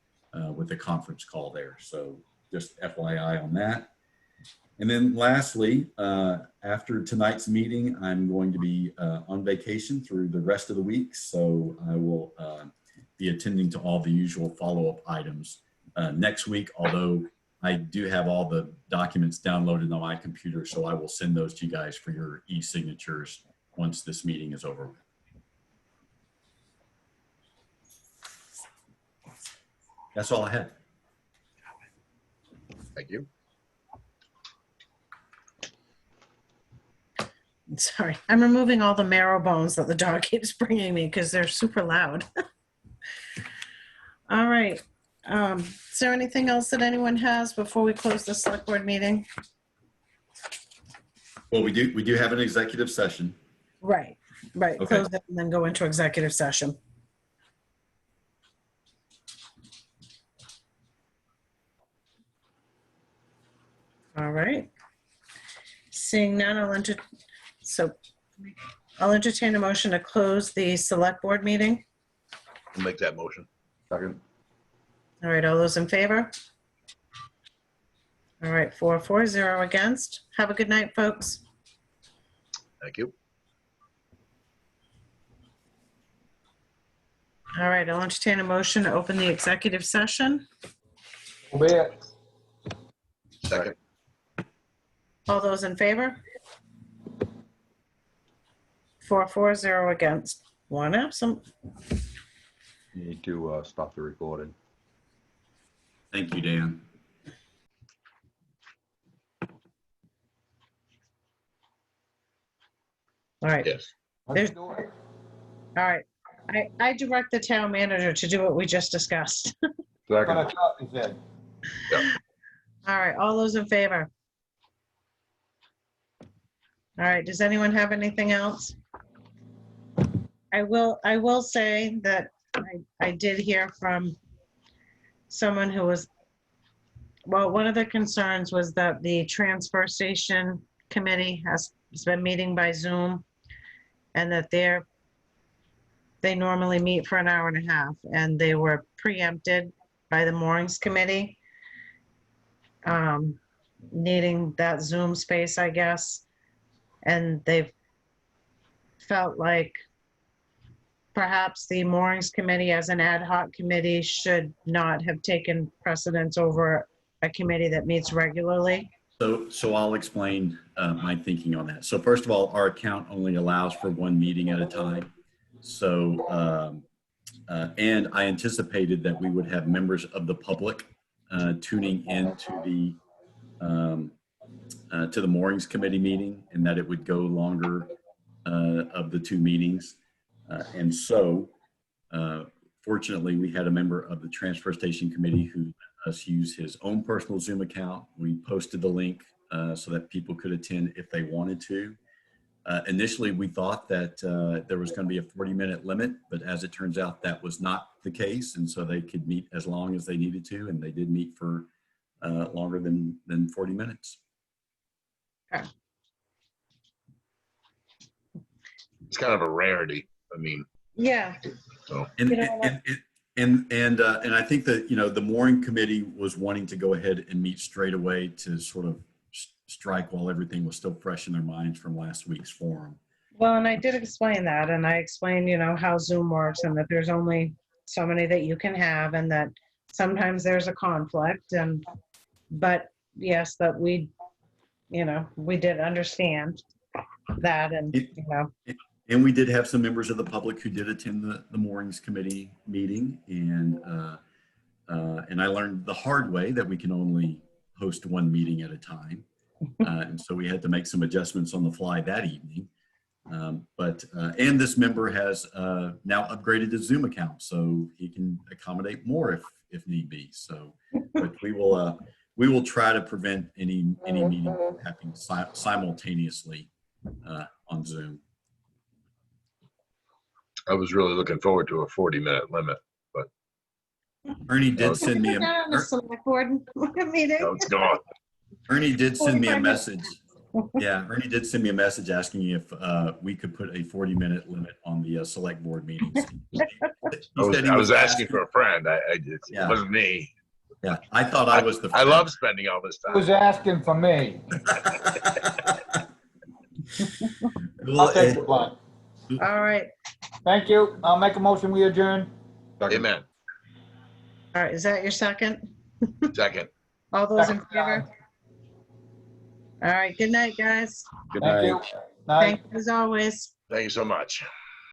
with a conference call there. So just FYI on that. And then lastly, after tonight's meeting, I'm going to be on vacation through the rest of the week. So I will be attending to all the usual follow-up items next week, although I do have all the documents downloaded on my computer. So I will send those to you guys for your e-signatures once this meeting is over with. That's all I had. Thank you. Sorry, I'm removing all the marrow bones that the dog keeps bringing me because they're super loud. All right. Is there anything else that anyone has before we close the select board meeting? Well, we do have an executive session. Right, Okay. close it and then go into executive session. All right. Seeing none, I'll entertain a motion to close the select board meeting. I'll make that motion. Second. All right, all those in favor? All right, 4-0 against. Have a good night, folks. Thank you. All right, I'll entertain a motion to open the executive session. Second. All those in favor? 4-0 against. One absent. You need to stop the recording. Thank you, Dan. All right. Yes. There's, all right. I direct the town manager to do what we just discussed. Second. All right, all those in favor? All right, does anyone have anything else? I will say that I did hear from someone who was, well, one of the concerns was that the transfer station committee has been meeting by Zoom, and that they normally meet for an hour and a half, and they were preempted by the moorings committee, needing that Zoom space, I guess. And they've felt like perhaps the moorings committee as an ad hoc committee should not have taken precedence over a committee that meets regularly. So I'll explain my thinking on that. So first of all, our account only allows for one meeting at a time. So, and I anticipated that we would have members of the public tuning in to the moorings committee meeting, and that it would go longer of the two meetings. And so, fortunately, we had a member of the transfer station committee who let us use his own personal Zoom account. We posted the link so that people could attend if they wanted to. Initially, we thought that there was going to be a 40-minute limit, but as it turns out, that was not the case. And so they could meet as long as they needed to, and they did meet for longer than 40 minutes. Okay. It's kind of a rarity. I mean, Yeah. so. And I think that, you know, the mooring committee was wanting to go ahead and meet straight away to sort of strike while everything was still fresh in their minds from last week's forum. Well, and I did explain that, and I explained, you know, how Zoom works and that there's only so many that you can have, and that sometimes there's a conflict, but yes, that we, you know, we did understand that, and, you know. And we did have some members of the public who did attend the moorings committee meeting, and I learned the hard way that we can only host one meeting at a time. And so we had to make some adjustments on the fly that evening. And this member has now upgraded his Zoom account, so he can accommodate more if need be. So, but we will try to prevent any meeting from happening simultaneously on Zoom. I was really looking forward to a 40-minute limit, but Ernie did send me a Select board meeting. no, it's gone. Ernie did send me a message. Yeah, Ernie did send me a message asking if we could put a 40-minute limit on the select board meetings. I was asking for a friend. It wasn't me. Yeah, I thought I was the friend. I love spending all this time. He was asking for me. Well, I'll take the blunt. All right. Thank you. I'll make a motion, we adjourn. Amen. All right, is that your second? Second. All those in favor? All right, good night, guys. Good Thank night. you. Night. Thank you as always. Thank you so much.